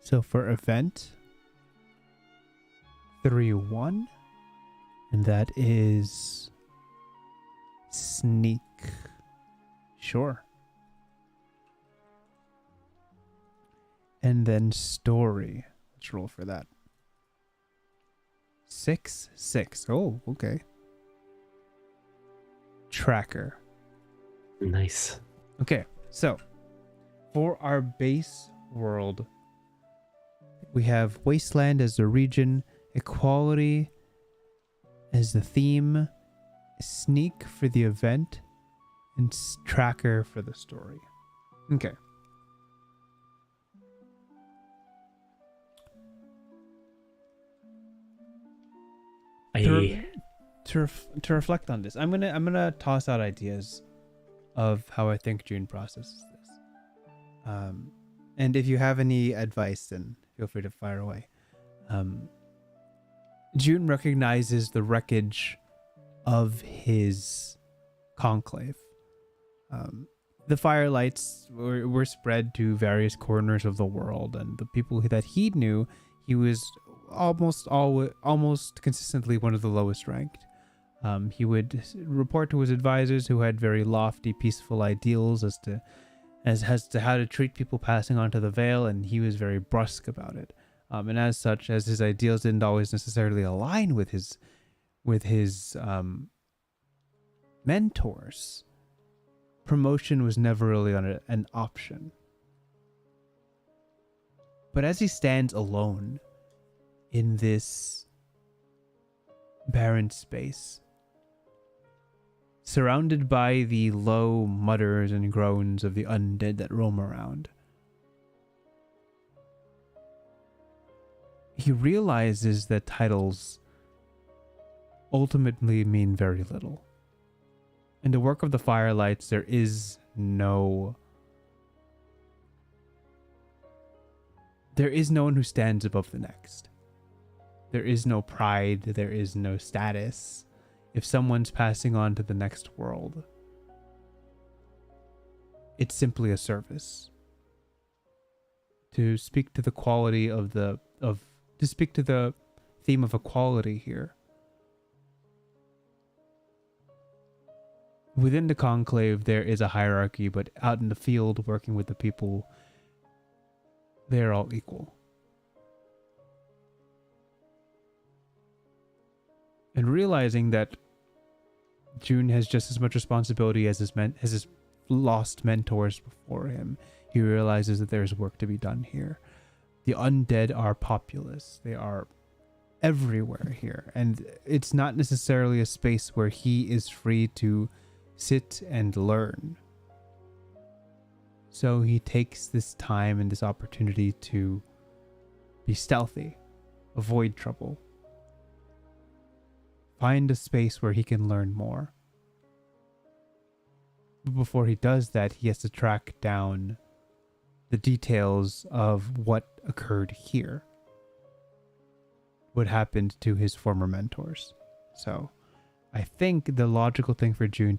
So for event 3-1, and that is sneak. Sure. And then story. Let's roll for that. 6-6. Oh, okay. Tracker. Nice. Okay, so for our base world, we have Wasteland as the region, Equality as the theme, Sneak for the event, and Tracker for the story. Okay. To reflect on this, I'm gonna toss out ideas of how I think June processes this. And if you have any advice, then feel free to fire away. June recognizes the wreckage of his conclave. The firelights were spread to various corners of the world, and the people that he knew, he was almost consistently one of the lowest ranked. He would report to his advisors, who had very lofty, peaceful ideals as to how to treat people passing onto the veil, and he was very brusque about it. And as such, as his ideals didn't always necessarily align with his mentors, promotion was never really an option. But as he stands alone in this barren space, surrounded by the low mutters and groans of the undead that roam around, he realizes that titles ultimately mean very little. In the work of the Firelights, there is no one who stands above the next. There is no pride, there is no status. If someone's passing on to the next world, it's simply a service. To speak to the quality to speak to the theme of equality here. Within the conclave, there is a hierarchy, but out in the field, working with the people, they're all equal. And realizing that June has just as much responsibility as his lost mentors before him, he realizes that there's work to be done here. The undead are populous. They are everywhere here. And it's not necessarily a space where he is free to sit and learn. So he takes this time and this opportunity to be stealthy, avoid trouble, find a space where he can learn more. But before he does that, he has to track down the details of what occurred here, what happened to his former mentors. So I think the logical thing for June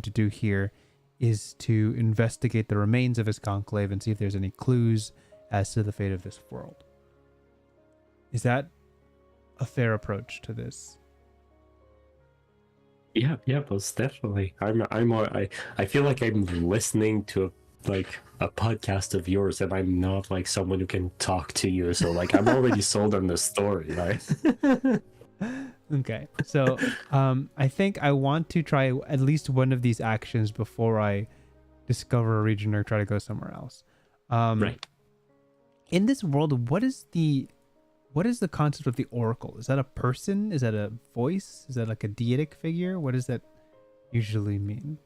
to do here is to investigate the remains of his conclave and see if there's any clues as to the fate of this world. Is that a fair approach to this? Yeah, most definitely. I feel like I'm listening to a podcast of yours, and I'm not like someone who can talk to you. So like I'm already sold on the story, right? Okay, so I think I want to try at least one of these actions before I discover a region or try to go somewhere else. Right. In this world, what is the concept of the Oracle? Is that a person? Is that a voice? Is that like a deitic figure? What does that usually mean?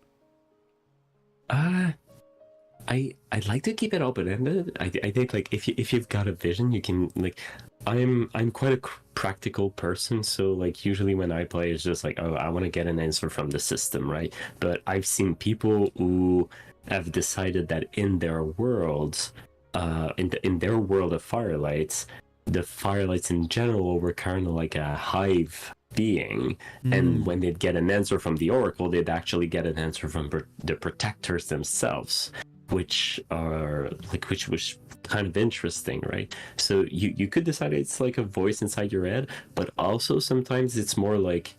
I'd like to keep it open-ended. I think like if you've got a vision, you can like I'm quite a practical person, so like usually when I play, it's just like, oh, I want to get an answer from the system, right? But I've seen people who have decided that in their worlds, in their world of Firelights, the Firelights in general were kind of like a hive being, and when they'd get an answer from the Oracle, they'd actually get an answer from the protectors themselves, which was kind of interesting, right? So you could decide it's like a voice inside your head, but also sometimes it's more like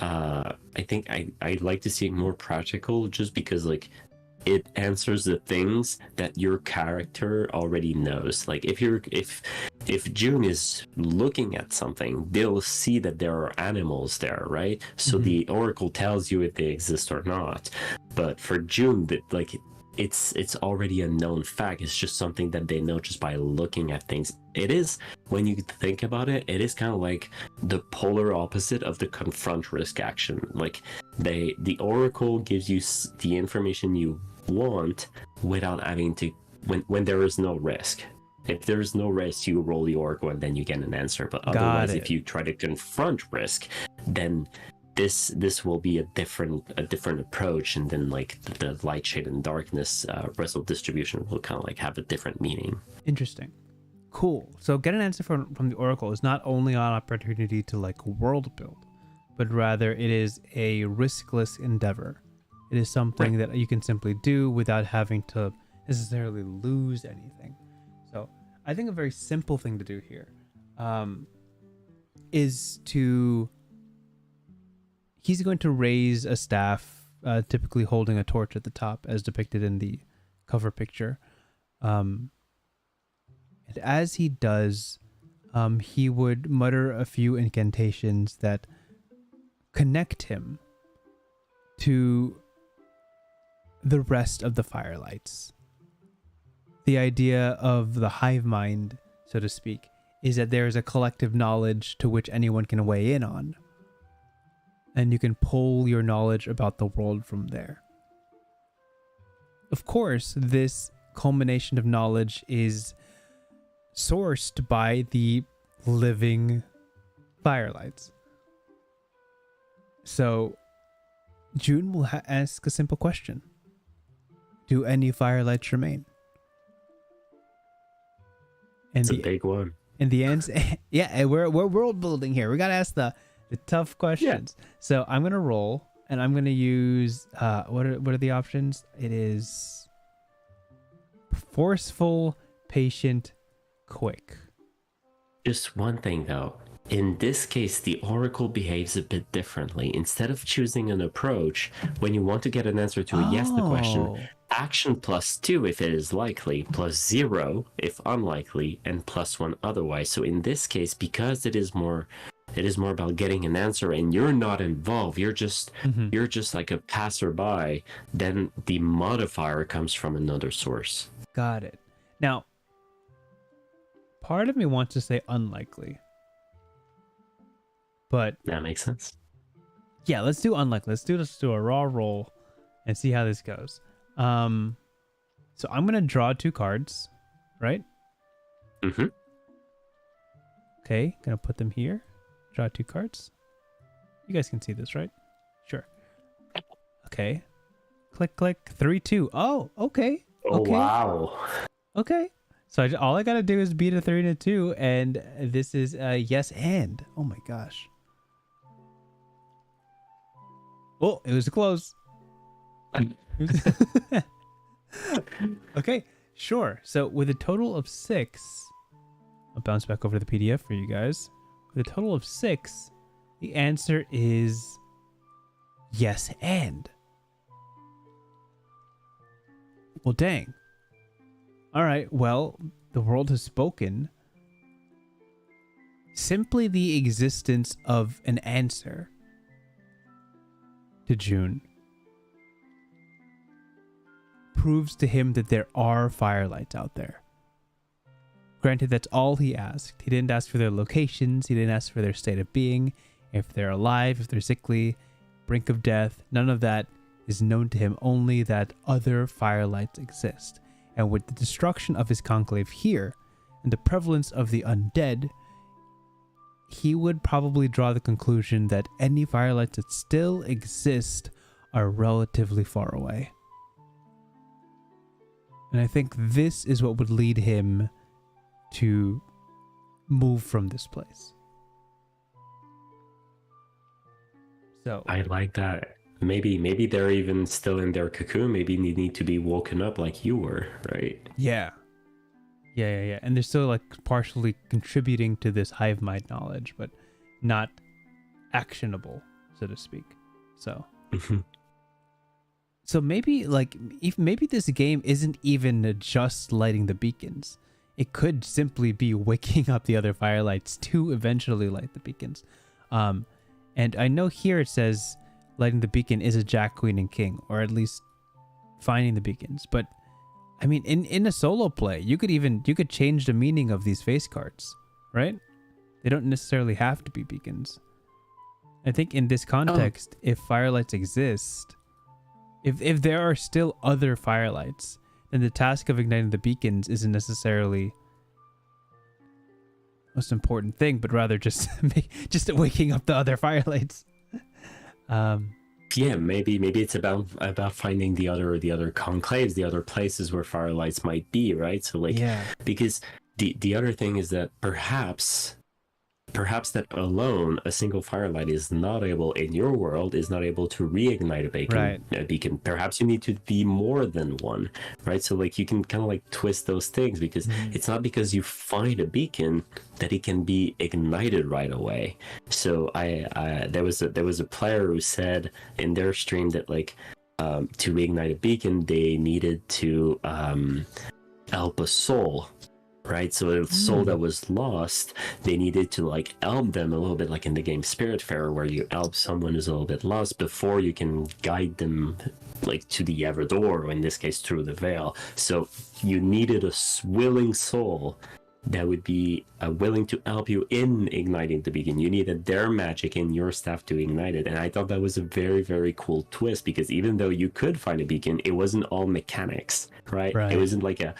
I think I like to see it more practical, just because like it answers the things that your character already knows. Like if June is looking at something, they'll see that there are animals there, right? So the Oracle tells you if they exist or not. But for June, that like it's already a known fact. It's just something that they know just by looking at things. It is, when you think about it, it is kind of like the polar opposite of the confront risk action. Like the Oracle gives you the information you want without having to, when there is no risk. If there is no risk, you roll the Oracle and then you get an answer. But otherwise, if you try to confront risk, then this will be a different approach, and then like the light, shade, and darkness result distribution will kind of like have a different meaning. Interesting. Cool. So get an answer from the Oracle is not only an opportunity to like world build, but rather it is a riskless endeavor. It is something that you can simply do without having to necessarily lose anything. So I think a very simple thing to do here is to... He's going to raise a staff, typically holding a torch at the top, as depicted in the cover picture. And as he does, he would mutter a few incantations that connect him to the rest of the Firelights. The idea of the hive mind, so to speak, is that there is a collective knowledge to which anyone can weigh in on. And you can pull your knowledge about the world from there. Of course, this culmination of knowledge is sourced by the living Firelights. So, June will ask a simple question. Do any Firelights remain? And it's a big one. And the answer... Yeah, we're world building here. We gotta ask the tough questions. Yeah. So I'm gonna roll, and I'm gonna use what are the options? It is forceful, patient, quick. Just one thing though. In this case, the Oracle behaves a bit differently. Instead of choosing an approach, when you want to get an answer to a yes the question, action +2 if it is likely, +0 if unlikely, and +1 otherwise. So in this case, because it is more about getting an answer and you're not involved, you're just like a passerby, then the modifier comes from another source. Got it. Now, part of me wants to say unlikely, but that makes sense. Yeah, let's do unlikely. Let's do a raw roll and see how this goes. So I'm gonna draw 2 cards, right? Okay, gonna put them here. Draw 2 cards. You guys can see this, right? Sure. Okay. Click, click. 3, 2. Oh, okay. Oh, okay. wow. Okay. So all I gotta do is beat a 3 and a 2, and this is a yes and. Oh my gosh. Oh, it was close. Okay, sure. So with a total of 6, I'll bounce back over to the PDF for you guys. With a total of 6, the answer is yes and. Well, dang. All right, well, the world has spoken. Simply the existence of an answer to June proves to him that there are Firelights out there. Granted, that's all he asked. He didn't ask for their locations. He didn't ask for their state of being, if they're alive, if they're sickly, brink of death. None of that is known to him, only that other Firelights exist. And with the destruction of his conclave here, and the prevalence of the undead, he would probably draw the conclusion that any firelights that still exist are relatively far away. And I think this is what would lead him to move from this place. So I like that. Maybe they're even still in their cocoon. Maybe they need to be woken up like you were, right? yeah. And they're still like partially contributing to this hive mind knowledge, but not actionable, so to speak. So so maybe like maybe this game isn't even just lighting the beacons. It could simply be waking up the other firelights to eventually light the beacons. And I know here it says lighting the beacon is a Jack, Queen, and King, or at least finding the beacons. But I mean, in a solo play, you could change the meaning of these face cards, right? They don't necessarily have to be beacons. I think in this context, if firelights exist, if there are still other firelights, then the task of igniting the beacons isn't necessarily the most important thing, but rather just waking up the other firelights. Yeah, maybe it's about finding the other conclaves, the other places where firelights might be, right? So like, yeah, because the other thing is that perhaps that alone a single firelight is not able in your world is not able to reignite a beacon. Perhaps you need to be more than one, right? So like you can kind of like twist those things, because it's not because you find a beacon that it can be ignited right away. So there was a player who said in their stream that like to reignite a beacon they needed to help a soul. Right, so a soul that was lost, they needed to like help them a little bit, like in the game Spiritfarer, where you help someone who's a little bit lost before you can guide them like to the ever door, or in this case through the veil. So you needed a willing soul that would be willing to help you in igniting the beacon. You needed their magic in your staff to ignite it. And I thought that was a very, very cool twist, because even though you could find a beacon, it wasn't all mechanics, right? It wasn't like a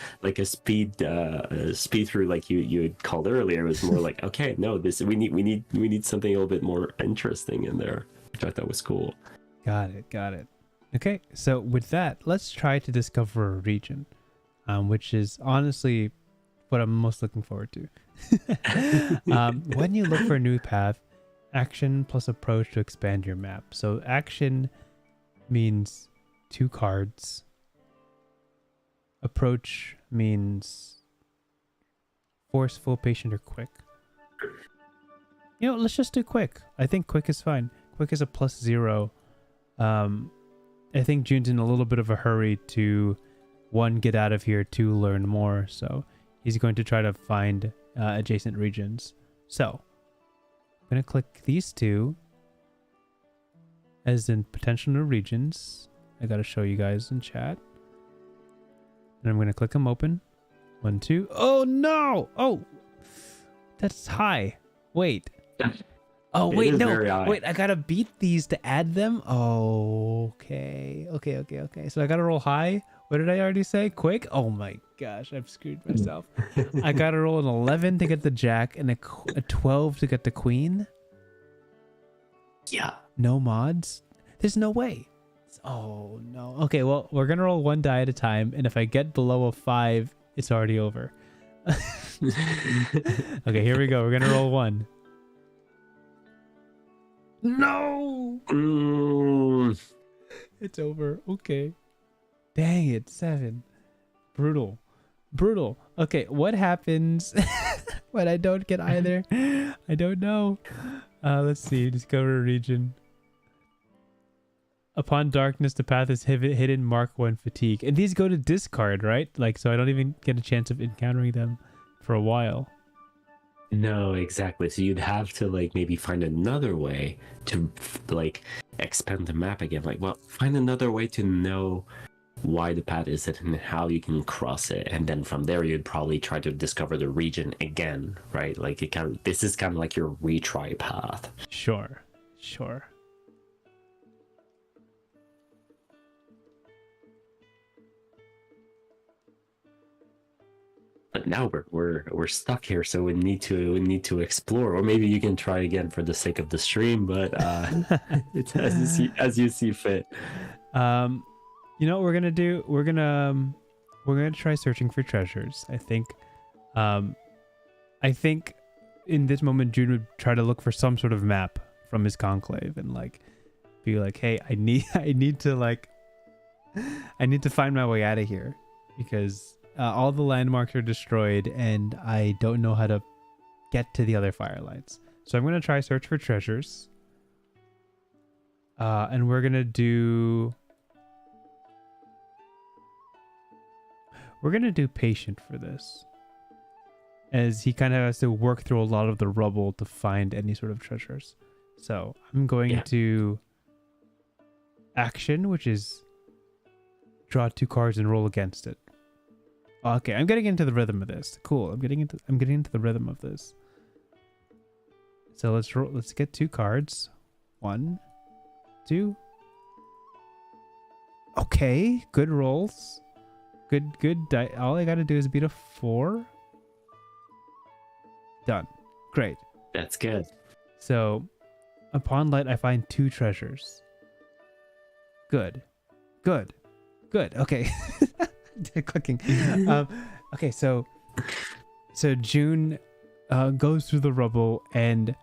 speed through like you had called earlier. It was more like, okay, no, this we need something a little bit more interesting in there, which I thought was cool. Got it. Okay, so with that, let's try to discover a region, which is honestly what I'm most looking forward to. When you look for a new path, action plus approach to expand your map. So action means 2 cards. Approach means forceful, patient, or quick. You know, let's just do quick. I think quick is fine. Quick is a +0. I think June's in a little bit of a hurry to 1, get out of here, 2, learn more. So he's going to try to find adjacent regions. So I'm going to click these 2 as in potential new regions. I got to show you guys in chat. And I'm going to click them open. 1, 2. Oh, no. Oh, that's high. Wait. Oh, wait, no. Wait, I got to beat these to add them. Oh, okay. So I got to roll high. What did I already say? Quick? Oh my gosh, I've screwed myself. I got to roll an 11 to get the Jack and a 12 to get the Queen. Yeah. No mods? There's no way. Oh no. Okay, well, we're going to roll 1 die at a time. And if I get below a 5, it's already over. Okay, here we go. We're going to roll 1. No! It's over. Okay. Dang it, 7. Brutal. Okay, what happens when I don't get either? I don't know. Let's see. Discover a region. Upon darkness, the path is hidden. Mark 1 fatigue. And these go to discard, right? Like, so I don't even get a chance of encountering them for a while. No, exactly. So you'd have to like maybe find another way to like expand the map again. Like, well, find another way to know why the path is it and how you can cross it, and then from there you'd probably try to discover the region again, right? Like this is kind of like your retry path. Sure. But now we're stuck here, so we need to explore, or maybe you can try again for the sake of the stream. But it's as you see fit. You know what we're gonna do? We're gonna try searching for treasures. I think in this moment June would try to look for some sort of map from his conclave and like be like, hey, I need to like I need to find my way out of here because all the landmarks are destroyed and I don't know how to get to the other firelights. So I'm gonna try search for treasures. And we're gonna do patient for this, as he kind of has to work through a lot of the rubble to find any sort of treasures. So I'm going to action, which is draw 2 cards and roll against it. Okay, I'm getting into the rhythm of this. Cool. I'm getting into the rhythm of this. So let's get 2 cards. 1, 2. Okay, good rolls. Good all I gotta do is beat a 4. Done. Great. That's good. So upon light I find 2 treasures. Good. Okay. Clicking. Okay, so June goes through the rubble, and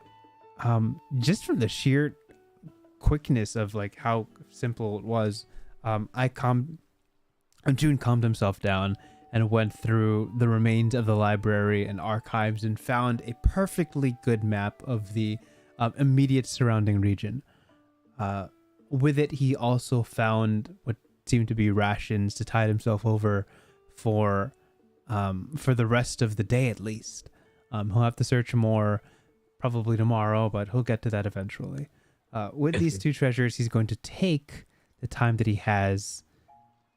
just from the sheer quickness of like how simple it was, June calmed himself down and went through the remains of the library and archives and found a perfectly good map of the immediate surrounding region. With it, he also found what seemed to be rations to tide himself over for the rest of the day at least. He'll have to search more probably tomorrow, but he'll get to that eventually. With these 2 treasures, he's going to take the time that he has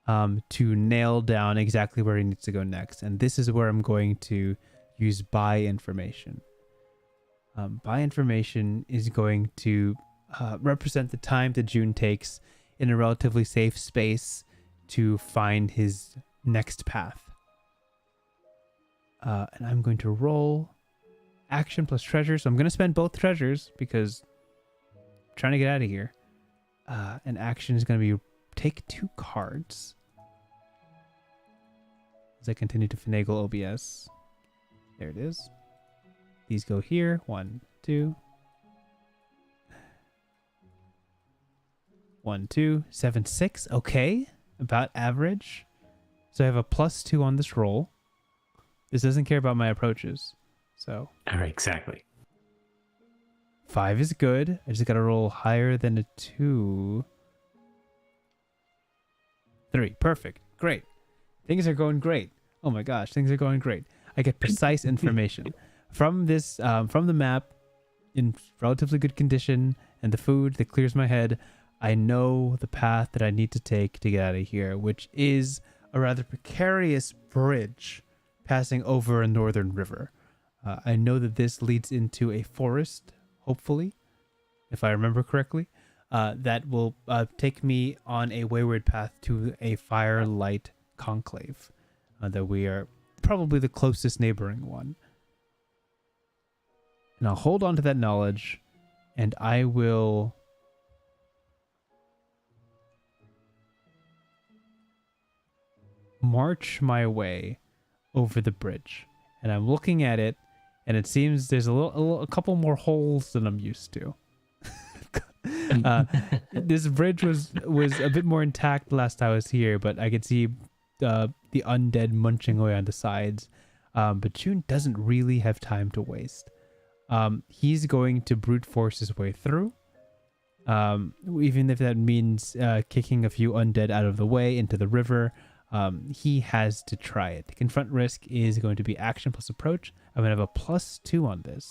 to nail down exactly where he needs to go next. And this is where I'm going to use buy information. Buy information is going to represent the time that June takes in a relatively safe space to find his next path. And I'm going to roll action plus treasure. So I'm going to spend both treasures because I'm trying to get out of here. And action is going to be take 2 cards. As I continue to finagle OBS. There it is. These go here. 1, 2. 1, 2, 7, 6. Okay. About average. So I have a +2 on this roll. This doesn't care about my approaches. So. All right, exactly. 5 is good. I just got to roll higher than a 2. 3. Perfect. Great. Things are going great. Oh my gosh, things are going great. I get precise information from this, from the map in relatively good condition and the food that clears my head. I know the path that I need to take to get out of here, which is a rather precarious bridge passing over a northern river. I know that this leads into a forest, hopefully, if I remember correctly, that will take me on a wayward path to a firelight conclave, that we are probably the closest neighboring one. And I'll hold on to that knowledge, and I will march my way over the bridge. And I'm looking at it, and it seems there's a couple more holes than I'm used to. This bridge was a bit more intact last I was here, but I could see the undead munching away on the sides. But June doesn't really have time to waste. He's going to brute force his way through, even if that means kicking a few undead out of the way into the river. He has to try it. Confront risk is going to be action plus approach. I'm going to have a +2 on this.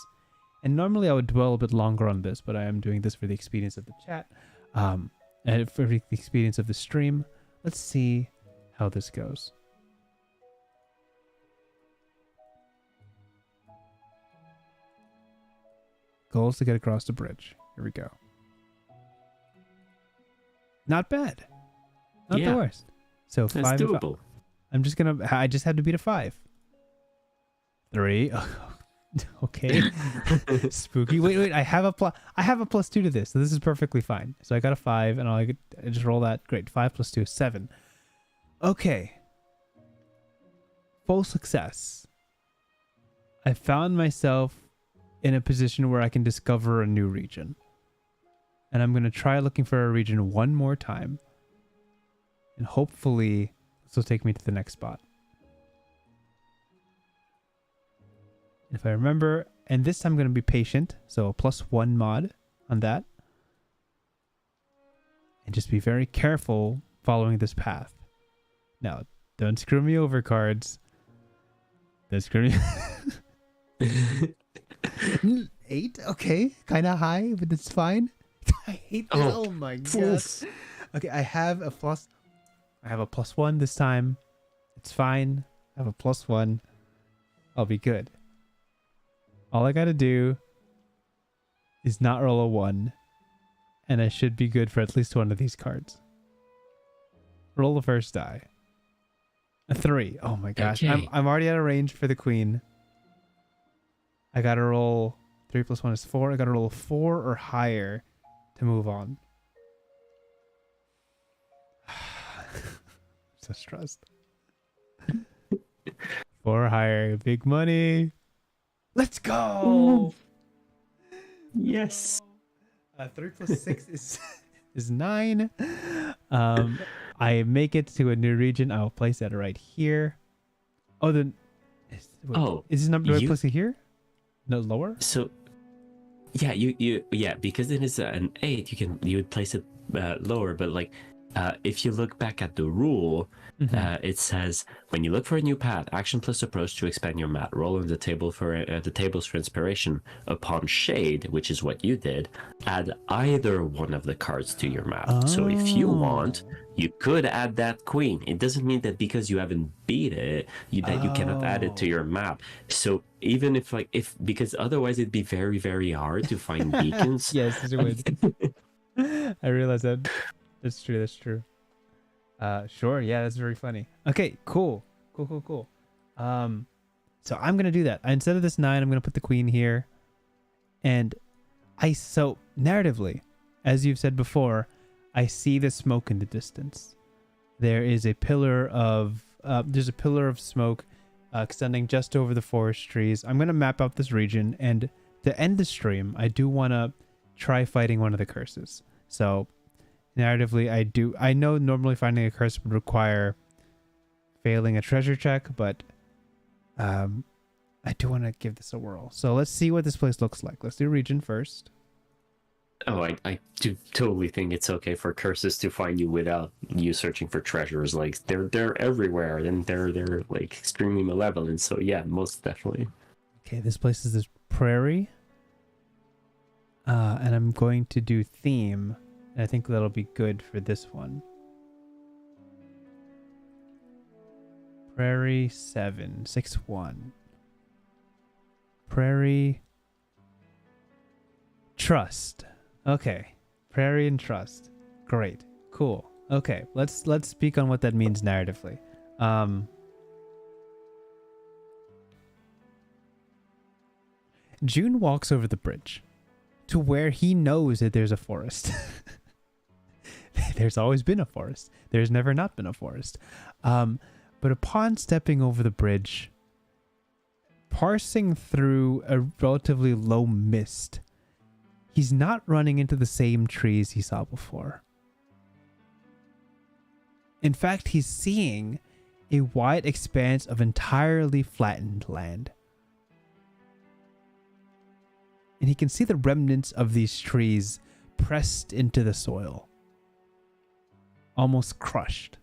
And normally I would dwell a bit longer on this, but I am doing this for the experience of the chat, and for the experience of the stream. Let's see how this goes. Goal is to get across the bridge. Here we go. Not bad. Not the worst. So that's 5. doable. I just had to beat a 5. 3. Okay. Spooky. Wait. I have a +2 to this, so this is perfectly fine. So I got a 5, and I just roll that. Great. 5 + 2 is 7. Okay. Full success. I found myself in a position where I can discover a new region. And I'm going to try looking for a region one more time. And hopefully this will take me to the next spot. If I remember, and this time I'm going to be patient, so a +1 mod on that. And just be very careful following this path. Now, don't screw me over, cards. Don't screw me. 8? Okay, kind of high, but it's fine. I hate this. Oh my god. Okay, I have a +1 this time. It's fine. I have a +1. I'll be good. All I gotta do is not roll a 1, and I should be good for at least one of these cards. Roll the first die. A 3. Oh my gosh. Okay. I'm already out of range for the queen. I gotta roll 3 + 1 is 4. I gotta roll a 4 or higher to move on. So stressed. 4 or higher. Big money. Let's go. Yes. 3 + 6 is 9. I make it to a new region. I'll place that right here. Oh, then. Is this number? Do I place it here? No, lower. So, yeah, because it is an 8, you would place it lower. But like, if you look back at the rule, it says when you look for a new path, action plus approach to expand your mat. Roll on the table for the tables for inspiration. Upon shade, which is what you did, add either one of the cards to your map. Oh. So if you want, you could add that queen. It doesn't mean that because you haven't beat it, that you cannot add it to your map. So even because otherwise it'd be very, very hard to find beacons. Yes, it would. I realize that. That's true. Sure. Yeah, that's very funny. Okay, cool. So I'm gonna do that. Instead of this 9, I'm gonna put the queen here. And so narratively, as you've said before, I see the smoke in the distance. There is a pillar of smoke extending just over the forest trees. I'm gonna map out this region, and to end the stream, I do wanna try fighting one of the curses. So narratively, I know normally finding a curse would require failing a treasure check, but I do want to give this a whirl. So let's see what this place looks like. Let's do region first. Oh, I do totally think it's okay for curses to find you without you searching for treasures. Like they're everywhere, and they're like extremely malevolent. So yeah, most definitely. Okay, this place is this prairie, and I'm going to do theme. I think that'll be good for this one. Prairie 7, 6-1. Prairie Trust. Okay. Prairie and Trust. Great. Cool. Okay. Let's speak on what that means narratively. June walks over the bridge to where he knows that there's a forest. There's always been a forest. There's never not been a forest. But upon stepping over the bridge, parsing through a relatively low mist, he's not running into the same trees he saw before. In fact, he's seeing a wide expanse of entirely flattened land. And he can see the remnants of these trees pressed into the soil, almost crushed.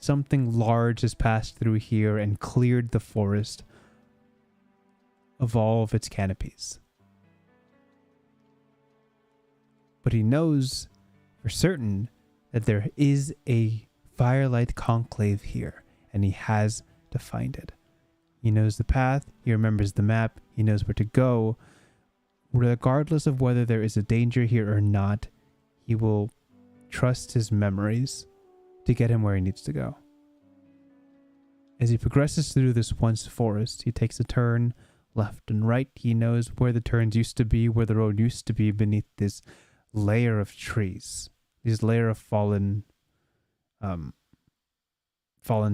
Something large has passed through here and cleared the forest of all of its canopies. But he knows for certain that there is a Firelight conclave here, and he has to find it. He knows the path, he remembers the map, he knows where to go. Regardless of whether there is a danger here or not, he will trust his memories to get him where he needs to go. As he progresses through this once forest, he takes a turn left and right. He knows where the turns used to be, where the road used to be beneath this layer of trees, this layer of fallen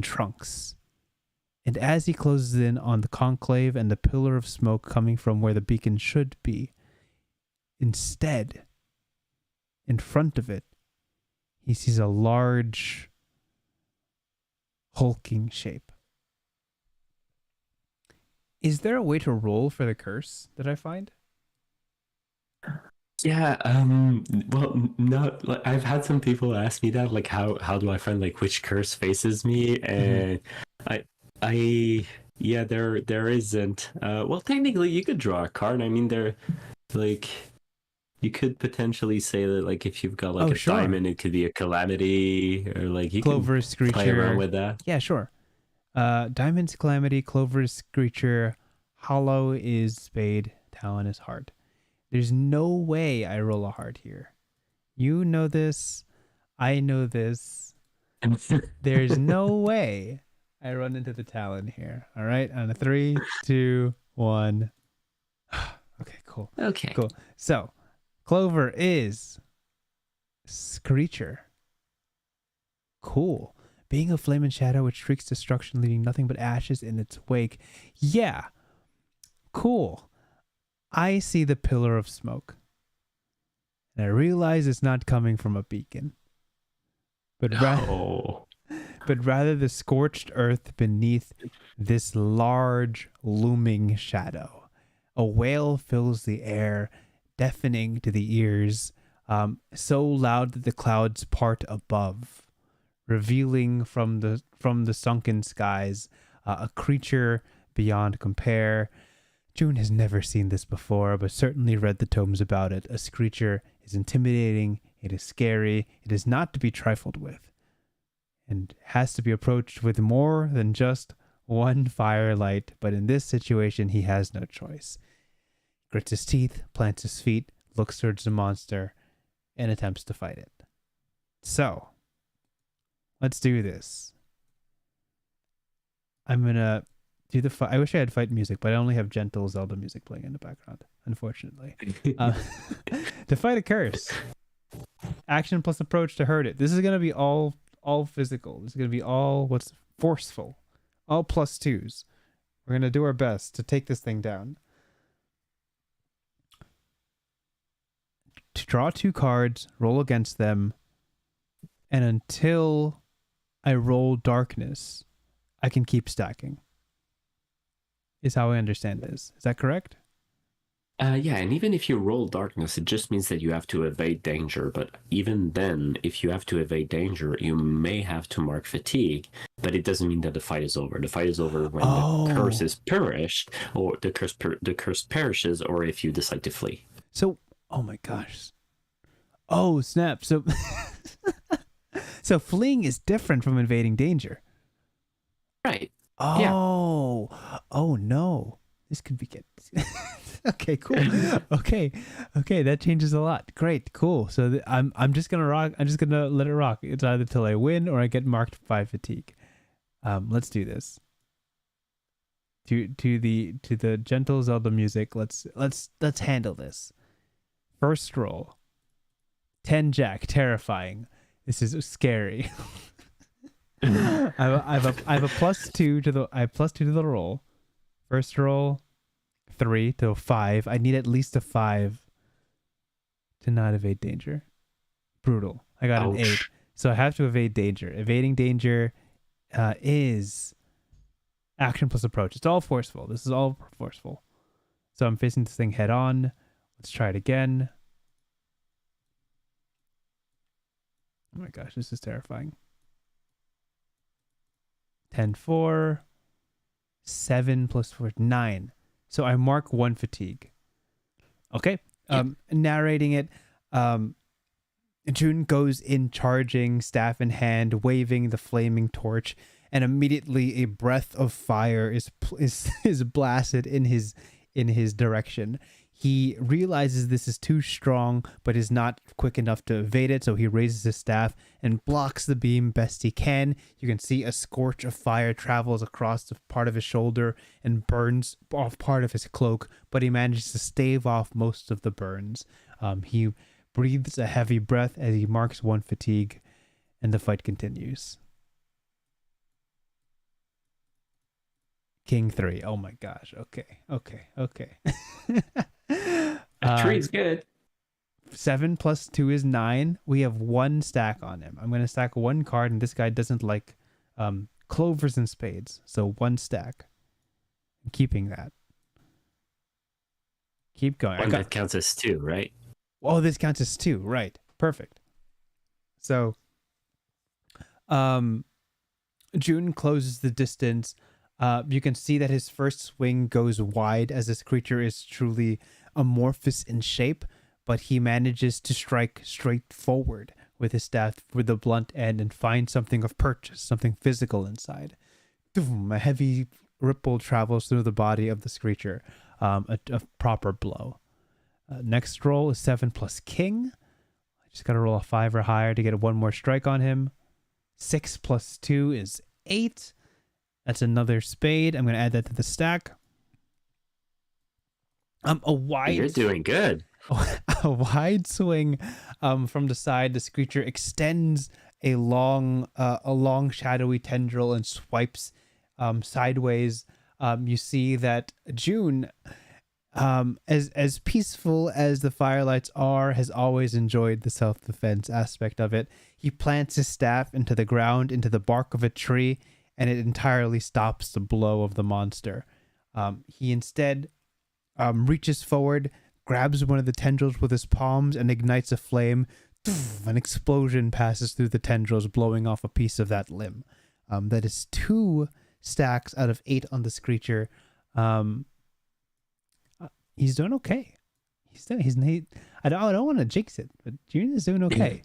trunks. And as he closes in on the conclave and the pillar of smoke coming from where the beacon should be, instead, in front of it, he sees a large, hulking shape. Is there a way to roll for the curse that I find? Yeah, well, no, like I've had some people ask me that, like how do I find like which curse faces me, and I yeah, there isn't. Well, technically you could draw a card. I mean, there, like, you could potentially say that, like, if you've got like diamond, it could be a calamity, or like you Clover's can Screecher. play around with that. Yeah, sure. Diamond's Calamity, Clover's Screecher, Hollow is Spade, Talon is Heart. There's no way I roll a heart here. You know this. I know this. There's no way I run into the Talon here. All right, on a 3, 2, 1. Okay, cool. Okay, cool. So, Clover is Screecher. Cool. Being a flame and shadow which shrieks destruction, leaving nothing but ashes in its wake. Yeah. Cool. I see the pillar of smoke. And I realize it's not coming from a beacon. But, but rather the scorched earth beneath this large, looming shadow. A wail fills the air, deafening to the ears, so loud that the clouds part above, revealing from the sunken skies a creature beyond compare. June has never seen this before, but certainly read the tomes about it. A screecher is intimidating, it is scary, it is not to be trifled with, and has to be approached with more than just one firelight, but in this situation he has no choice. Grits his teeth, plants his feet, looks towards the monster, and attempts to fight it. So, let's do this. I'm gonna do the I wish I had fight music, but I only have gentle Zelda music playing in the background, unfortunately. To fight a curse, action plus approach to hurt it. This is gonna be all physical. This is gonna be all what's forceful, all +2s. We're gonna do our best to take this thing down. To draw 2 cards, roll against them, and until I roll darkness, I can keep stacking. Is how I understand this. Is that correct? Yeah, and even if you roll darkness, it just means that you have to evade danger. But even then, if you have to evade danger, you may have to mark fatigue, but it doesn't mean that the fight is over. The fight is over when the curse is perished, or the curse perishes, or if you decide to flee. So, oh my gosh. Oh, snap. So so fleeing is different from invading danger. Right. Oh. Yeah. Oh no. This could be good. Okay, cool. Okay, that changes a lot. Great, cool. So I'm just gonna rock. I'm just gonna let it rock. It's either till I win or I get marked by fatigue. Let's do this. To the gentle Zelda music. Let's handle this. First roll. 10 Jack, terrifying. This is scary. I have a +2 to the +2 to the roll. First roll, 3 to a 5. I need at least a 5 to not evade danger. Brutal. I got an 8, so I have to evade danger. Evading danger is action plus approach. It's all forceful. This is all forceful. So I'm facing this thing head on. Let's try it again. Oh my gosh, this is terrifying. 10-4, 7 + 4, 9. So I mark 1 fatigue. Okay. Narrating it. June goes in charging, staff in hand, waving the flaming torch, and immediately a breath of fire is blasted in his in his direction. He realizes this is too strong, but is not quick enough to evade it, so he raises his staff and blocks the beam best he can. You can see a scorch of fire travels across the part of his shoulder and burns off part of his cloak, but he manages to stave off most of the burns. He breathes a heavy breath as he marks 1 fatigue, and the fight continues. King 3. Oh my gosh. Okay. That tree's good. 7 plus 2 is 9. We have 1 stack on him. I'm going to stack 1 card, and this guy doesn't like clovers and spades. So 1 stack. I'm keeping that. Keep going. That counts as 2, right? Oh, this counts as 2. Right. Perfect. So June closes the distance. You can see that his first swing goes wide as this creature is truly amorphous in shape, but he manages to strike straight forward with his staff with the blunt end and find something of purchase, something physical inside. Boom, a heavy ripple travels through the body of this creature, a proper blow. Next roll is 7 plus king. I just got to roll a 5 or higher to get 1 more strike on him. 6 plus 2 is 8. That's another spade. I'm going to add that to the stack. You're doing good. A wide swing from the side. This creature extends a long shadowy tendril and swipes sideways. You see that June, as peaceful as the Firelights are, has always enjoyed the self-defense aspect of it. He plants his staff into the ground, into the bark of a tree, and it entirely stops the blow of the monster. He instead reaches forward, grabs one of the tendrils with his palms, and ignites a flame. An explosion passes through the tendrils, blowing off a piece of that limb. That is 2 stacks out of 8 on this creature. He's doing okay. I don't want to jinx it, but June is doing okay.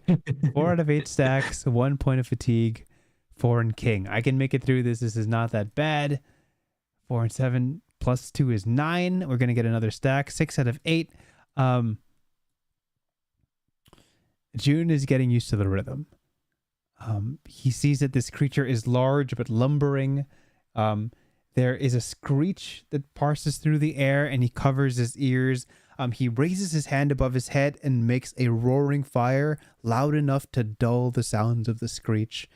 4 out of 8 stacks, 1 point of fatigue. 4 and king. I can make it through this. This is not that bad. 4 and 7 plus 2 is 9. We're going to get another stack. 6 out of 8. June is getting used to the rhythm. He sees that this creature is large but lumbering. There is a screech that passes through the air, and he covers his ears. He raises his hand above his head and makes a roaring fire loud enough to dull the sounds of the screech.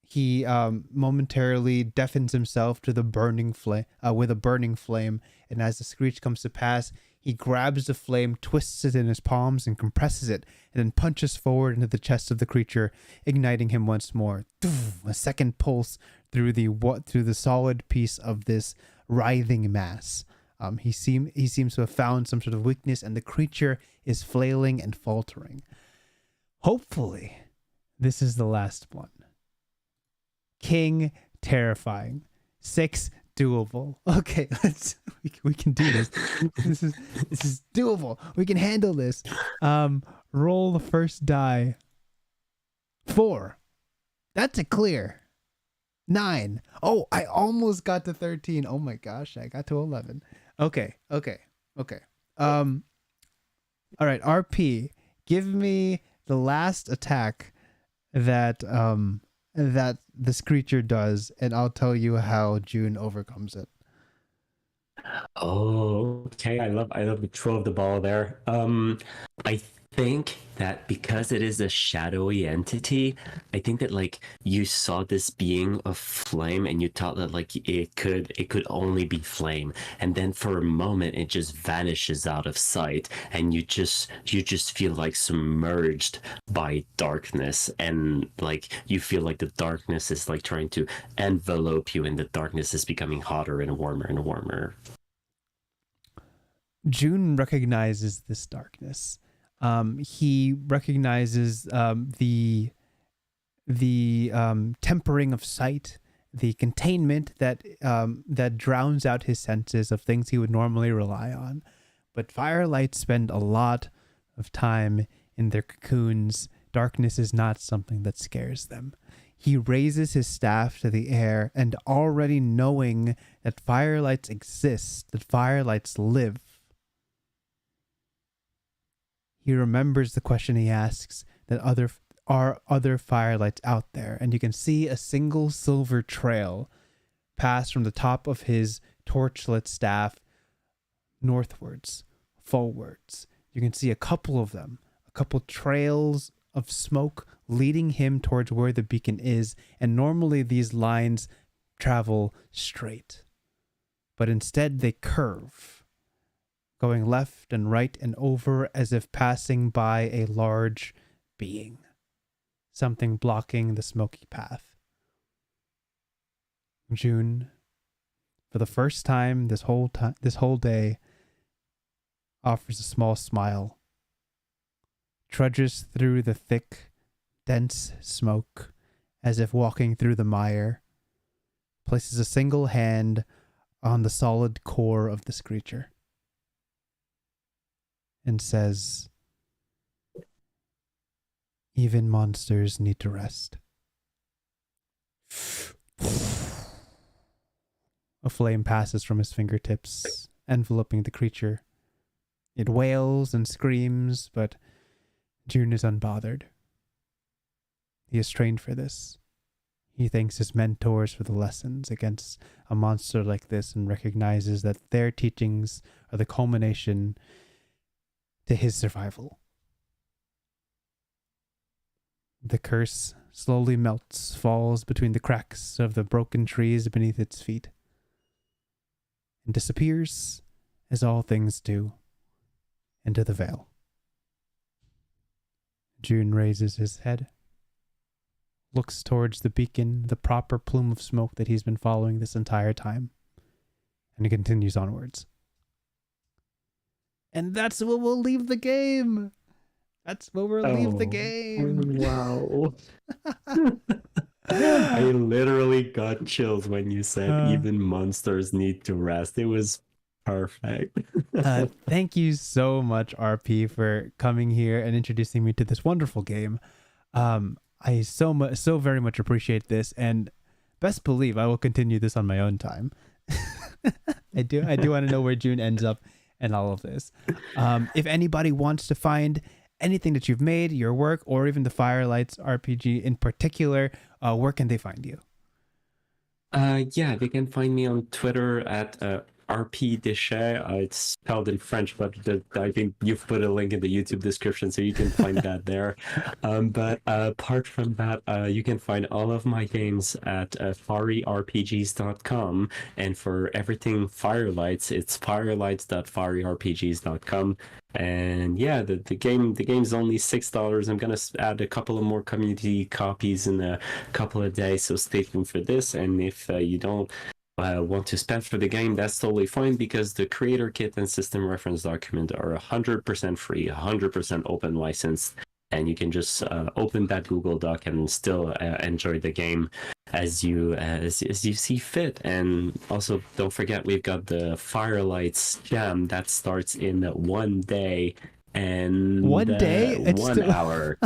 He momentarily deafens himself to the burning flame with a burning flame, and as the screech comes to pass, he grabs the flame, twists it in his palms, and compresses it, and then punches forward into the chest of the creature, igniting him once more. A second pulse through the solid piece of this writhing mass. He seems to have found some sort of weakness, and the creature is flailing and faltering. Hopefully, this is the last one. King, terrifying. 6, doable. Okay, we can do this. This is doable. We can handle this. Roll the first die. 4. That's a clear. 9. Oh, I almost got to 13. Oh my gosh, I got to 11. Okay. All right, RP, give me the last attack that this creature does, and I'll tell you how June overcomes it. Oh, okay. I love the throw of the ball there. I think that because it is a shadowy entity, I think that like you saw this being of flame and you thought that like it could only be flame, and then for a moment it just vanishes out of sight, and you just feel like submerged by darkness, and like you feel like the darkness is like trying to envelope you, and the darkness is becoming hotter and warmer and warmer. June recognizes this darkness. He recognizes the tempering of sight, the containment that drowns out his senses of things he would normally rely on. But firelights spend a lot of time in their cocoons. Darkness is not something that scares them. He raises his staff to the air, and already knowing that firelights exist, that firelights live, he remembers the question he asks, that are other firelights out there, and you can see a single silver trail pass from the top of his torchlit staff northwards, forwards. You can see a couple of them, a couple trails of smoke leading him towards where the beacon is, and normally these lines travel straight, but instead they curve, going left and right and over as if passing by a large being, something blocking the smoky path. June, for the first time this whole day, offers a small smile, trudges through the thick, dense smoke as if walking through the mire, places a single hand on the solid core of this creature, and says, "Even monsters need to rest." A flame passes from his fingertips, enveloping the creature. It wails and screams, but June is unbothered. He is trained for this. He thanks his mentors for the lessons against a monster like this and recognizes that their teachings are the culmination to his survival. The curse slowly melts, falls between the cracks of the broken trees beneath its feet, and disappears, as all things do, into the veil. June raises his head, looks towards the beacon, the proper plume of smoke that he's been following this entire time, and he continues onwards. And that's where we'll leave the game. That's where we'll leave the game. Wow. I literally got chills when you said even monsters need to rest. It was perfect. Thank you so much, RP, for coming here and introducing me to this wonderful game. I so very much appreciate this, and best believe I will continue this on my own time. I do want to know where June ends up and all of this. If anybody wants to find anything that you've made, your work, or even the Firelights RPG in particular, where can they find you? Yeah, they can find me on Twitter at RP Deshaies. It's spelled in French, but I think you've put a link in the YouTube description, so you can find that there. But apart from that, you can find all of my games at firyrpgs.com, and for everything Firelights, it's firelights.firyrpgs.com. And yeah, the game's only $6. I'm gonna add a couple of more community copies in a couple of days, so stay tuned for this. And if you don't want to spend for the game, that's totally fine, because the creator kit and system reference document are 100% free, 100% open licensed, and you can just open that Google Doc and still enjoy the game as you see fit. And also, don't forget, we've got the Firelights Jam that starts in 1 day and 1 day? It's 1 hour.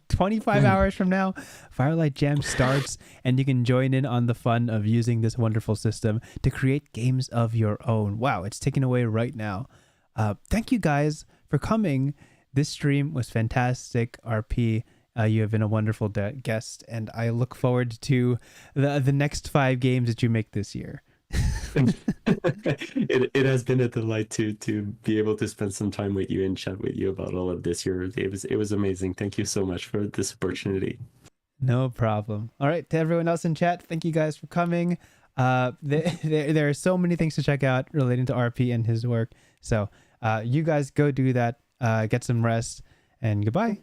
25 hours from now, Firelight Jam starts, and you can join in on the fun of using this wonderful system to create games of your own. Wow, it's taken away right now. Thank you guys for coming. This stream was fantastic, RP. You have been a wonderful guest, and I look forward to the next 5 games that you make this year. It has been a delight to be able to spend some time with you and chat with you about all of this. It was amazing. Thank you so much for this opportunity. No problem. All right, to everyone else in chat, thank you guys for coming. There are so many things to check out relating to RP and his work. So you guys go do that. Get some rest, and goodbye.